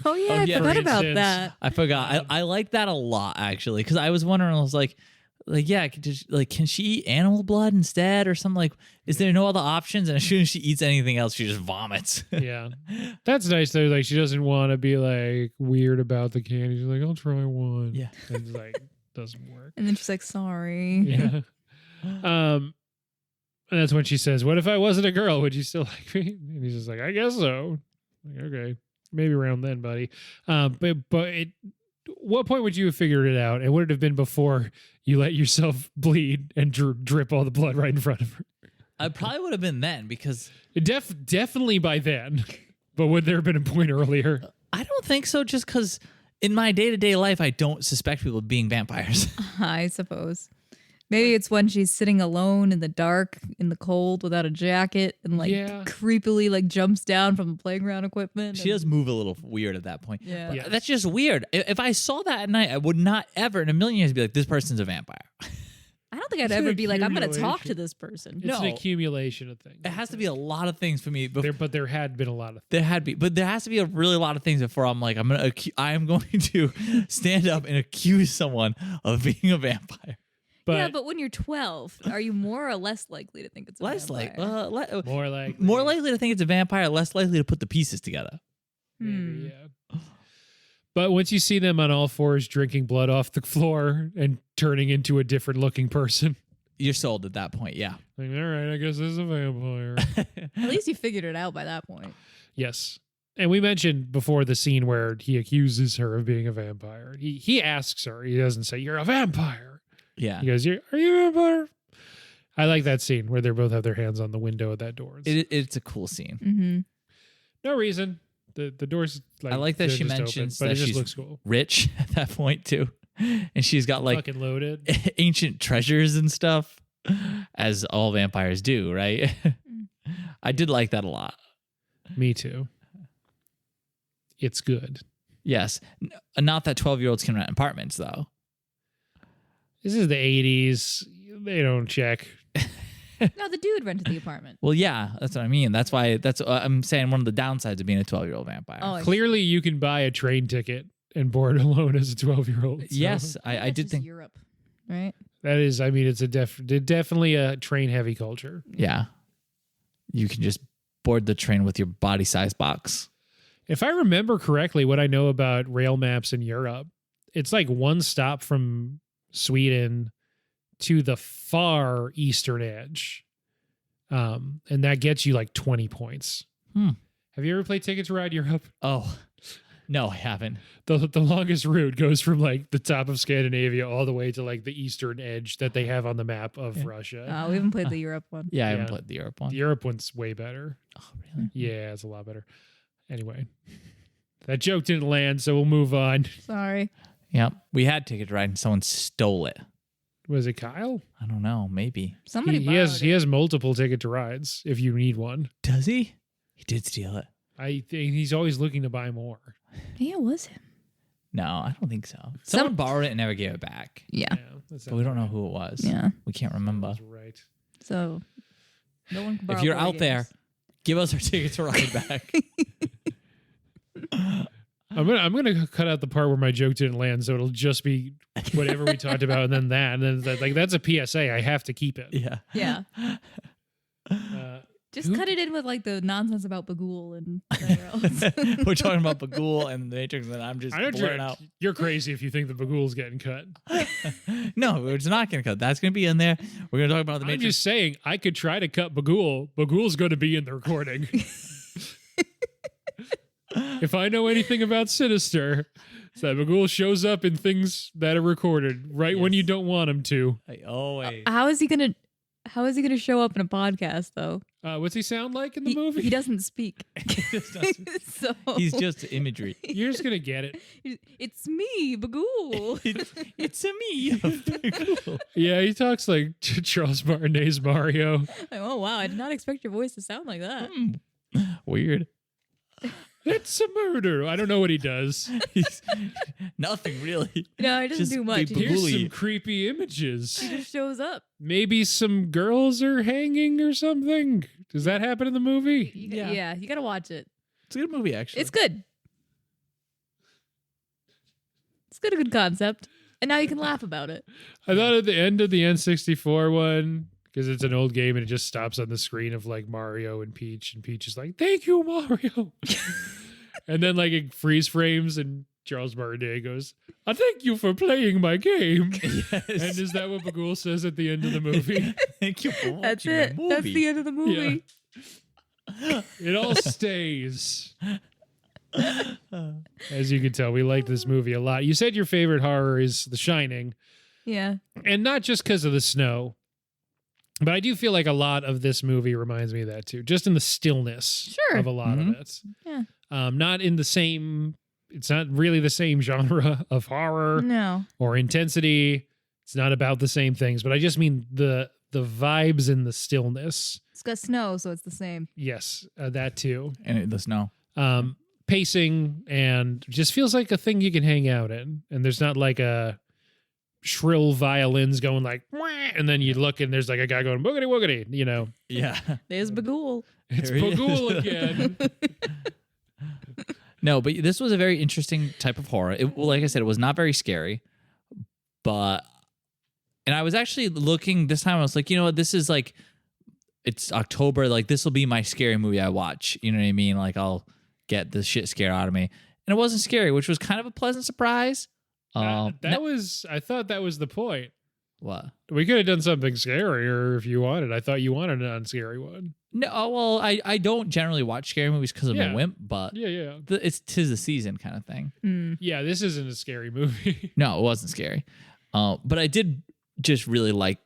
Oh yeah, Oh, I yeah. forgot For about instance, that. I forgot. I like that a lot, actually, because I was wondering, I was like, Like, yeah, can she eat animal blood instead or something? Like, is there no other options? And as soon as she eats anything else, she just vomits. Yeah. That's nice though. Like she doesn't want to be like weird about the candy. She's like, I'll try one. Yeah. And it's like doesn't work. And then she's like, sorry. Yeah. And that's when she says, what if I wasn't a girl? Would you still like me? And he's just like, I guess so. Like, okay. Maybe around then, buddy. What point would you have figured it out? And would it have been before you let yourself bleed and drip all the blood right in front of her? I probably would have been then because Definitely by then. But would there have been a point earlier? I don't think so. Just because in my day-to-day life, I don't suspect people of being vampires. I suppose. Maybe it's when she's sitting alone in the dark, in the cold, without a jacket, and like creepily like jumps down from the playground equipment. She does move a little weird at that point. Yeah. But that's just weird. If I saw that at night, I would not ever in a million years be like, this person's a vampire. I don't think I'd ever be like, I'm going to talk to this person. It's an accumulation of things. It has to be a lot of things for me. But there had been a lot of things. There has to be a really lot of things before I'm like, I am going to stand up and accuse someone of being a vampire. But when you're 12, are you more or less likely to think it's a vampire? More likely to think it's a vampire, less likely to put the pieces together. Maybe, yeah. But once you see them on all fours drinking blood off the floor and turning into a different looking person, you're sold at that point, yeah. Like, all right, I guess this is a vampire. At least you figured it out by that point. Yes. And we mentioned before the scene where he accuses her of being a vampire. He asks her, he doesn't say, you're a vampire. Yeah. He goes, are you a vampire? I like that scene where they both have their hands on the window of that door. It's a cool scene. Mm-hmm. No reason. The door's like, I like that she mentions open, but that it just she's looks cool. Rich at that point too. And she's got like fucking loaded ancient treasures and stuff, as all vampires do, right? I did like that a lot. Me too. It's good. Yes. Not that 12-year-olds can rent apartments though. This is the 80s. They don't check. No, the dude rented the apartment. Well, yeah, that's what I mean. That's why I'm saying one of the downsides of being a 12-year-old vampire. Oh, clearly, you can buy a train ticket and board alone as a 12-year-old. So. Yes, I did think Europe, right? That is, I mean, it's definitely a train-heavy culture. Yeah, you can just board the train with your body-size box. If I remember correctly, what I know about rail maps in Europe, it's like one stop from Sweden to the far eastern edge. And that gets you like 20 points. Have you ever played Ticket to Ride Europe? Oh, no, I haven't. The longest route goes from like the top of Scandinavia all the way to like the eastern edge that they have on the map of Russia. We haven't played the Europe one. Yeah, I haven't played the Europe one. The Europe one's way better. Oh, really? Yeah, it's a lot better. Anyway, that joke didn't land, so we'll move on. Sorry. Yeah, we had Ticket to Ride and someone stole it. Was it Kyle? I don't know. Maybe. Somebody he has multiple Ticket to Rides if you need one. Does he? He did steal it. I think he's always looking to buy more. Yeah, it was him. No, I don't think so. Someone borrowed it and never gave it back. Yeah. But we don't know who it was. Yeah. We can't remember. That's right. So, no one can borrow if you're board out games. there, give us our Ticket to Ride back. I'm gonna cut out the part where my joke didn't land, so it'll just be whatever we talked about, and then that, and then that, like that's a PSA. I have to keep it. Yeah. Yeah. Just cut it in with like the nonsense about Bagul and whatever else. We're talking about Bagul and the Matrix, and I'm just blurting out. You're crazy if you think the Bagul's getting cut. No, it's not going to cut. That's going to be in there. We're going to talk about the I'm Matrix. just saying, I could try to cut Bagul. Bagul's going to be in the recording. If I know anything about Sinister, it's that Bagul shows up in things that are recorded right when you don't want him to. I always. How is he gonna show up in a podcast though? What's he sound like in the movie? He doesn't speak. So He's just imagery. You're just gonna get it. It's me, Bagul. It's a me. Bagul. Yeah, he talks like Charles Martinet's Mario. Oh wow, I did not expect your voice to sound like that. Weird. It's a murder. I don't know what he does. He's nothing really. No, he doesn't Just do much. big He Here's Bagul-y. some creepy images. just shows up. Maybe some girls are hanging or something. Does that happen in the movie? Yeah, you gotta watch it. It's a good movie, actually. It's good. It's got a good concept. And now you can laugh about it. I thought at the end of the N64 one, because it's an old game and it just stops on the screen of like Mario and Peach is like, "Thank you, Mario." And then like it freeze frames and Charles Martinet goes, "I thank you for playing my game." Yes. And is that what Bagul says at the end of the movie? Thank you for watching That's my it. movie. That's the end of the movie. It all stays. As you can tell, we like this movie a lot. You said your favorite horror is The Shining, Yeah. and not just because of the snow, but I do feel like a lot of this movie reminds me of that too, just in the stillness Sure. of a lot of it. Yeah. Not in the same, it's not really the same genre of horror No. or intensity. It's not about the same things, but I just mean the vibes and the stillness. It's got snow, so it's the same. Yes, that too. And the snow. Pacing, and just feels like a thing you can hang out in. And there's not like a shrill violins going like, "Wah," and then you look and there's like a guy going boogity woogity, you know. Yeah. There's Bagul. It's There he is. Bagul again. No, but this was a very interesting type of horror. Well, like I said, it was not very scary, but, and I was actually looking this time, I was like, you know what, this is like, it's October, like this will be my scary movie I watch. You know what I mean? Like I'll get the shit scared out of me. And it wasn't scary, which was kind of a pleasant surprise. I thought that was the point. What? We could have done something scarier if you wanted. I thought you wanted an unscary one. No, well, I don't generally watch scary movies because I'm Yeah. a wimp, but Yeah. it's 'tis the season kind of thing. Mm. Yeah, this isn't a scary movie. No, it wasn't scary. But I did just really like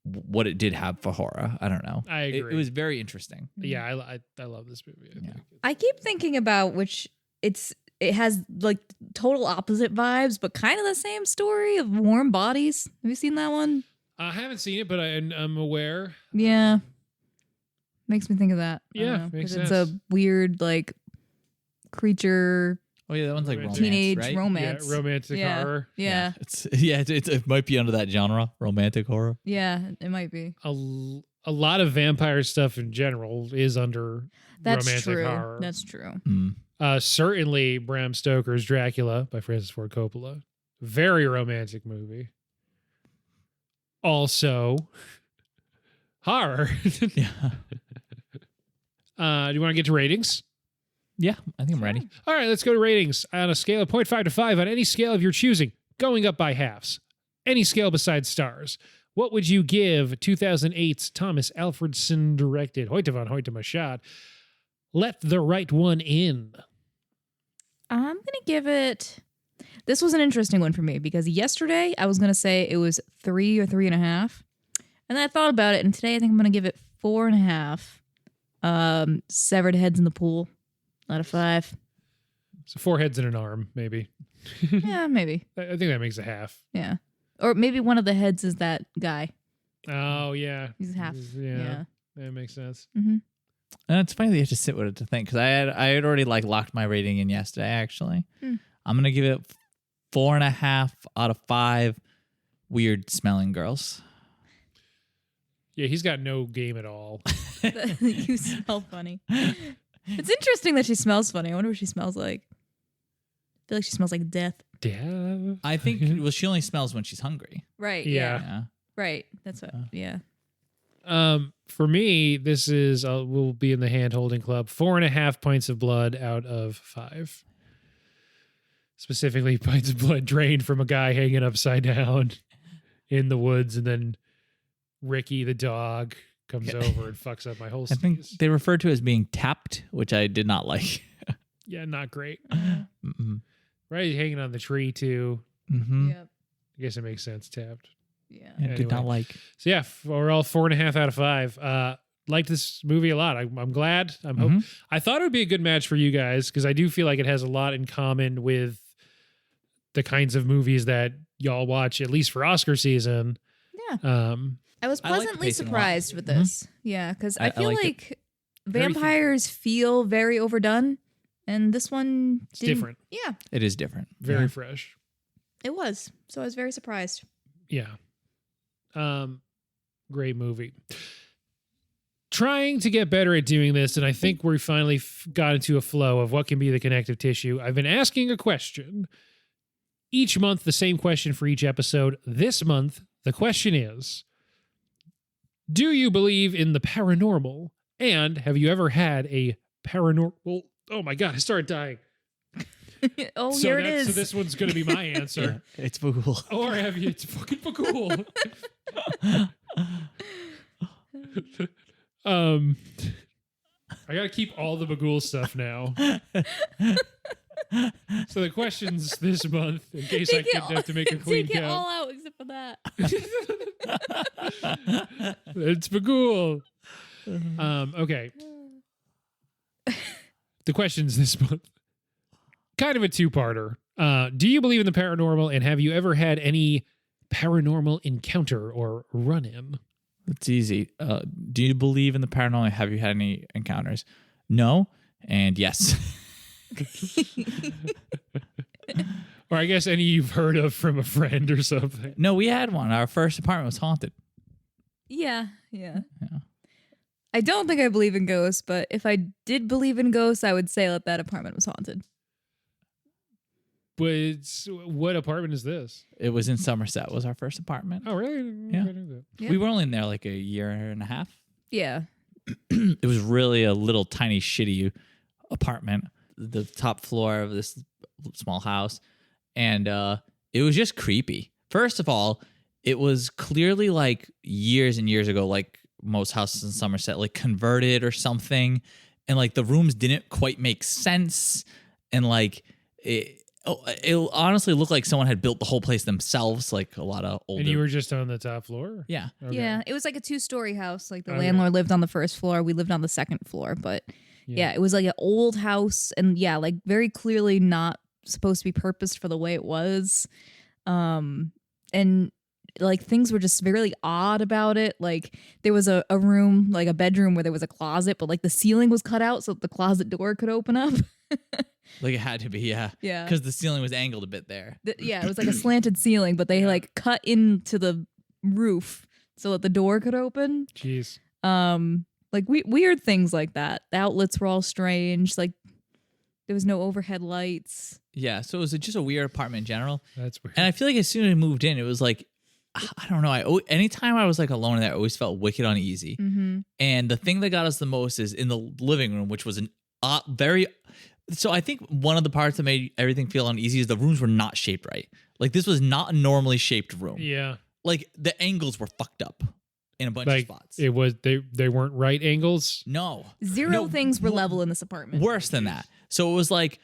what it did have for horror. I don't know. I agree. It was very interesting. Yeah, I love this movie. Yeah. I keep thinking about which it has like total opposite vibes, but kind of the same story of Warm Bodies. Have you seen that one? I haven't seen it, but I'm aware. Yeah. Makes me think of that. I don't Yeah, know, makes 'cause it's a weird like creature Oh yeah, that one's like Romantic. romance, teenage right? romance. Yeah, romantic Yeah. horror. Yeah. It might be under that genre, romantic horror. Yeah, it might be. A lot of vampire stuff in general is under That's romantic true. horror. That's true. Mm. Certainly Bram Stoker's Dracula by Francis Ford Coppola. Very romantic movie. Also, horror. Yeah, Do you want to get to ratings? yeah. I think I'm ready. All right, let's go to ratings. On a scale of 0.5 to 5, on any scale of your choosing, going up by halves, any scale besides stars, what would you give 2008's Tomas Alfredson directed Heute von Heute Machad, Let the Right One In? I'm going to give it. This was an interesting one for me because yesterday I was going to say it was 3 or 3.5. And then I thought about it. And today I think I'm going to give it 4.5. Severed heads in the pool out of 5. So 4 heads and an arm, maybe. Yeah, maybe. I think that makes a half. Yeah. Or maybe one of the heads is that guy. Oh, yeah. He's half. Yeah. That makes sense. Mm-hmm. And it's funny that you have to sit with it to think because I had already like locked my rating in yesterday. Actually, I'm gonna give it 4.5 out of 5. Weird smelling girls. Yeah, he's got no game at all. You smell funny. It's interesting that she smells funny. I wonder what she smells like. I feel like she smells like death. Yeah. I think she only smells when she's hungry. Right. Yeah. Yeah. Right. That's what. Yeah. For me, this is we'll be in the hand holding club. 4.5 pints of blood out of 5. Specifically, pints of blood drained from a guy hanging upside down in the woods, and then Ricky the dog comes over and fucks up my whole I think sneeze. they refer to it as being tapped, which I did not like. Yeah, not great. Mm-hmm. Right, he's hanging on the tree too. Mm-hmm. Yep. I guess it makes sense. Tapped. Yeah. I did not Anyway. like. So yeah, we're all 4.5 out of 5. Liked this movie a lot. I'm glad. I thought it would be a good match for you guys because I do feel like it has a lot in common with the kinds of movies that y'all watch, at least for Oscar season. Yeah. I I was like the pleasantly pacing a lot. surprised with this. Yeah, because I I feel liked it. like Very vampires feel very overdone, and this one It's didn't- different. Yeah, It is different. Very Yeah. fresh. it was. So I was very surprised. Yeah. Great movie. Trying to get better at doing this, and I think we finally got into a flow of what can be the connective tissue. I've been asking a question. each month, the same question for each episode. This month, the question is, do you believe in the paranormal? And have you ever had a paranormal... Oh my God, I started dying. Oh, here it is. So this one's going to be my answer. Yeah, it's cool. Or have you... It's fucking cool. I got to keep all the Bagul stuff now. So the questions this month, in case I have to make a clean take count. it all out except for that. It's Bagul. Okay. The questions this month. Kind of a two-parter. Do you believe in the paranormal, and have you ever had any paranormal encounter or run-in? It's easy. Do you believe in the paranormal? Have you had any encounters? No, and yes. Or I guess any you've heard of from a friend or something. No, we had one. Our first apartment was haunted. Yeah. I don't think I believe in ghosts, but if I did believe in ghosts, I would say that apartment was haunted. But what apartment is this? It was in Somerset. Was our first apartment. Oh, really? Yeah. I knew that. Yeah. We were only in there like a year and a half. Yeah. It was really a little tiny shitty apartment, the top floor of this small house, and it was just creepy. First of all, it was clearly like years and years ago, like most houses in Somerset, like converted or something, and like the rooms didn't quite make sense, and like it honestly looked like someone had built the whole place themselves, like a lot of older. And you were just on the top floor? Yeah. Okay. Yeah. It was like a 2-story house. Like the Okay. landlord lived on the first floor. We lived on the second floor. But yeah, it was like an old house. And yeah, like very clearly not supposed to be purposed for the way it was. And like things were just very odd about it. Like there was a room, like a bedroom where there was a closet, but like the ceiling was cut out so that the closet door could open up. Like it had to be, yeah. Yeah. Because the ceiling was angled a bit there. Yeah, it was like a slanted ceiling, but they like cut into the roof so that the door could open. Jeez. Like weird things like that. The outlets were all strange. Like there was no overhead lights. Yeah, so it was just a weird apartment in general. That's weird. And I feel like as soon as I moved in, it was like, I don't know. Anytime I was like alone in there, I always felt wicked uneasy. Mm-hmm. And the thing that got us the most is in the living room, which was an very... So I think one of the parts that made everything feel uneasy is the rooms were not shaped right. Like this was not a normally shaped room. Yeah. Like the angles were fucked up in a bunch of Like spots. it was they weren't right angles. No. Zero things were level in this apartment. Worse than that. So it was like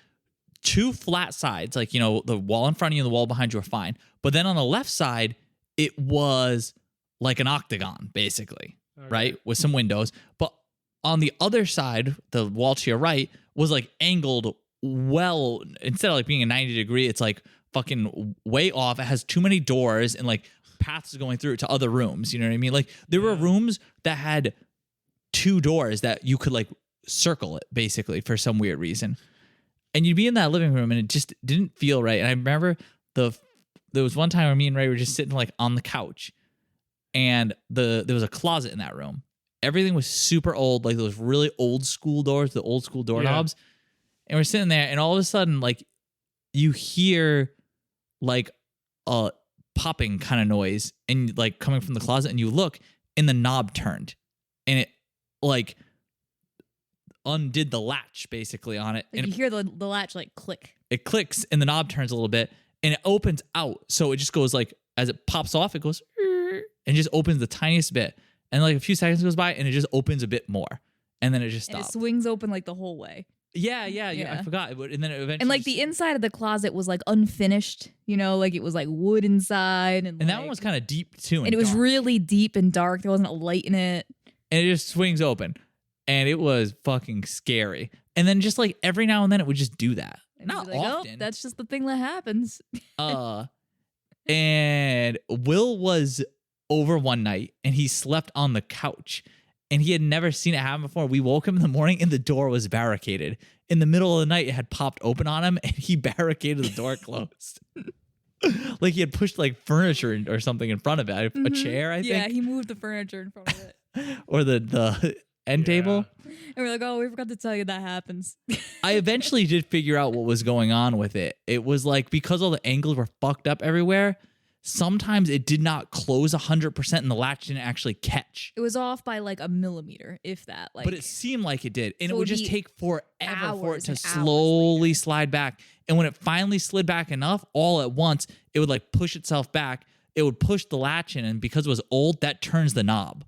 2 flat sides, like, you know, the wall in front of you and the wall behind you are fine. But then on the left side, it was like an octagon, basically, right? With some windows. But on the other side, the wall to your right was like angled well, instead of like being a 90 degree, it's like fucking way off. It has too many doors and like paths going through it to other rooms. You know what I mean? Like there were rooms that had 2 doors that you could like circle it basically for some weird reason. And you'd be in that living room and it just didn't feel right. And I remember there was one time where me and Ray were just sitting like on the couch and there was a closet in that room. Everything was super old, like those really old school doors, the old school doorknobs. Yeah. And we're sitting there and all of a sudden, like you hear like a popping kind of noise and like coming from the closet and you look and the knob turned and it like undid the latch basically on it. Like and you hear the latch like click. It clicks and the knob turns a little bit and it opens out. So it just goes like, as it pops off, it goes and just opens the tiniest bit. And like a few seconds goes by and it just opens a bit more. And then it just stops. And it swings open like the whole way. Yeah. I forgot. And then it eventually. And like the inside of the closet was like unfinished, you know, like it was like wood inside. And that one was kind of deep too. And it was really deep and dark. There wasn't a light in it. And it just swings open. And it was fucking scary. And then just like every now and then it would just do that. And Not like, often. Oh, that's just the thing that happens. And Will was over one night and he slept on the couch and he had never seen it happen before. We woke him in the morning and the door was barricaded. In the middle of the night, it had popped open on him and he barricaded the door closed. Like he had pushed like furniture or something in front of it, a chair, I think. Yeah, he moved the furniture in front of it. Or the end table. And we're like, oh, we forgot to tell you that happens. I eventually did figure out what was going on with it. It was like because all the angles were fucked up everywhere, sometimes it did not close 100% and the latch didn't actually catch. It was off by like a millimeter, if that. Like, but it seemed like it did. And So it would it'd just be take forever for it hours to and hours slowly later. slide back. And when it finally slid back enough, all at once, it would like push itself back. It would push the latch in. And because it was old, that turns the knob.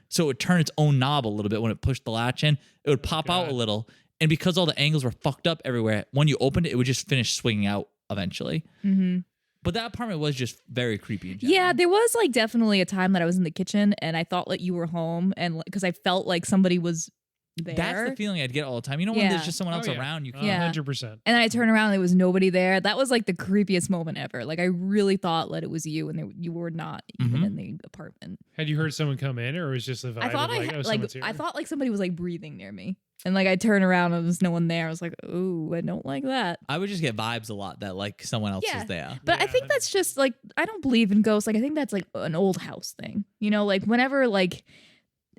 So it would turn its own knob a little bit when it pushed the latch in. It would pop out a little. And because all the angles were fucked up everywhere, when you opened it, it would just finish swinging out eventually. Mm-hmm. But that apartment was just very creepy in general. Yeah, there was like definitely a time that I was in the kitchen and I thought like you were home, and because I felt like somebody was there. That's the feeling I'd get all the time. You know when Yeah. there's just someone else around, you can't. Yeah. 100%. And then I turned around and there was nobody there. That was like the creepiest moment ever. Like I really thought that it was you, and you were not even in the apartment. Had you heard someone come in, or was it just the vibe? I thought someone's here? I thought like somebody was like breathing near me, and like I turned around and there's no one there. I was like, ooh, I don't like that. I would just get vibes a lot that like someone else is there. But I think that's just like, I don't believe in ghosts. Like I think that's like an old house thing. You know, like whenever like,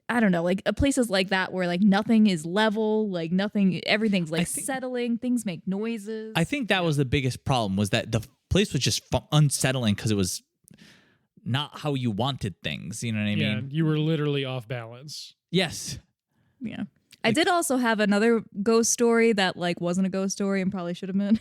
I don't know, like places like that where like nothing is level, like nothing, everything's like settling, things make noises. I think that was the biggest problem, was that the place was just unsettling because it was not how you wanted things. You know what I Yeah, mean? you were literally off balance. Yes. Yeah. I did also have another ghost story that like wasn't a ghost story and probably should have been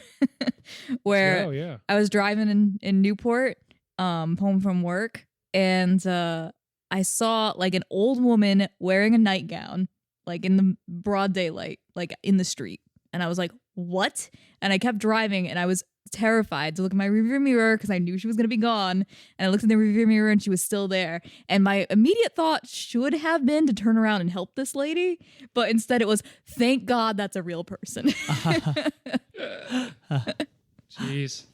where I was driving in Newport home from work, and I saw like an old woman wearing a nightgown like in the broad daylight, like in the street, and I was like, what? And I kept driving and I was terrified to look in my rearview mirror because I knew she was going to be gone, and I looked in the rearview mirror and she was still there, and my immediate thought should have been to turn around and help this lady, but instead it was, thank God that's a real person. Jeez.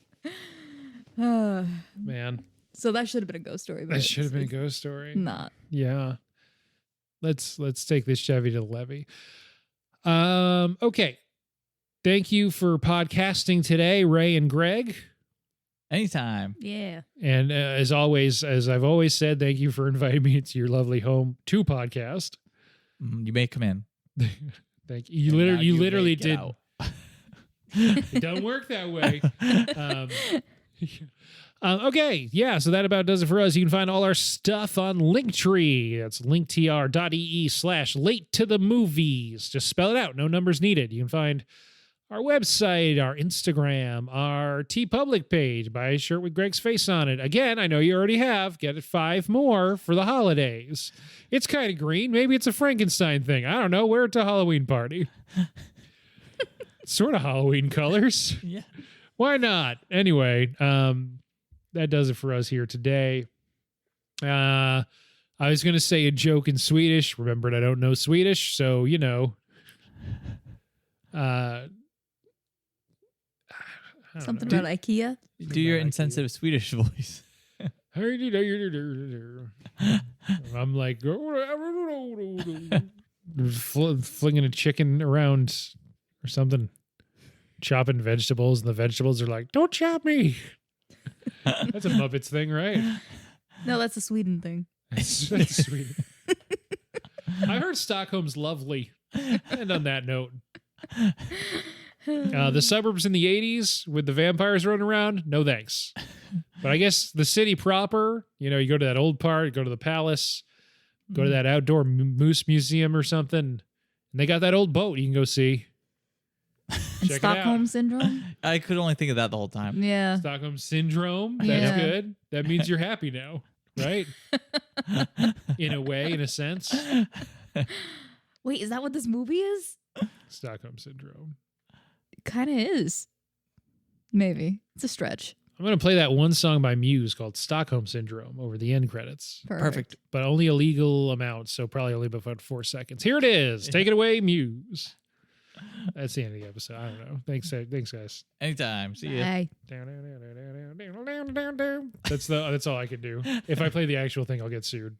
Man. So that should have been a ghost story. That should have been a ghost story. Not. Yeah. Let's take this Chevy to the levee. Okay. Thank you for podcasting today, Ray and Greg. Anytime. Yeah. And as always, as I've always said, thank you for inviting me to your lovely home to podcast. You may come in. Thank you. You literally did. Out. It doesn't work that way. Okay, yeah, so that about does it for us. You can find all our stuff on Linktree. That's linktr.ee/late to the movies. Just spell it out. No numbers needed. You can find our website, our Instagram, our TeePublic page. Buy a shirt with Greg's face on it. Again, I know you already have. Get it 5 more for the holidays. It's kind of green. Maybe it's a Frankenstein thing. I don't know. Wear it to a Halloween party. Sort of Halloween colors. Yeah. Why not? Anyway, that does it for us here today. I was going to say a joke in Swedish. Remembered I don't know Swedish, so, you know. Something about IKEA? Do your insensitive Swedish voice. I'm like, flinging a chicken around or something. Chopping vegetables, and the vegetables are like, don't chop me. That's a Muppets thing, right? No, that's a Sweden thing. That's sweet. I heard Stockholm's lovely. And on that note, the suburbs in the 80s with the vampires running around, no thanks. But I guess the city proper, you know, you go to that old part, go to the palace, go to that outdoor moose museum or something, and they got that old boat you can go see. And Stockholm Syndrome? I could only think of that the whole time. Yeah. Stockholm Syndrome. That's good. That means you're happy now, right? In a way, in a sense. Wait, is that what this movie is? Stockholm Syndrome. It kind of is. Maybe. It's a stretch. I'm going to play that one song by Muse called Stockholm Syndrome over the end credits. Perfect. But only a legal amount, so probably only about 4 seconds. Here it is. Take it away, Muse. That's the end of the episode. I don't know. Thanks guys. Anytime. See ya. Bye. That's all I can do. If I play the actual thing, I'll get sued.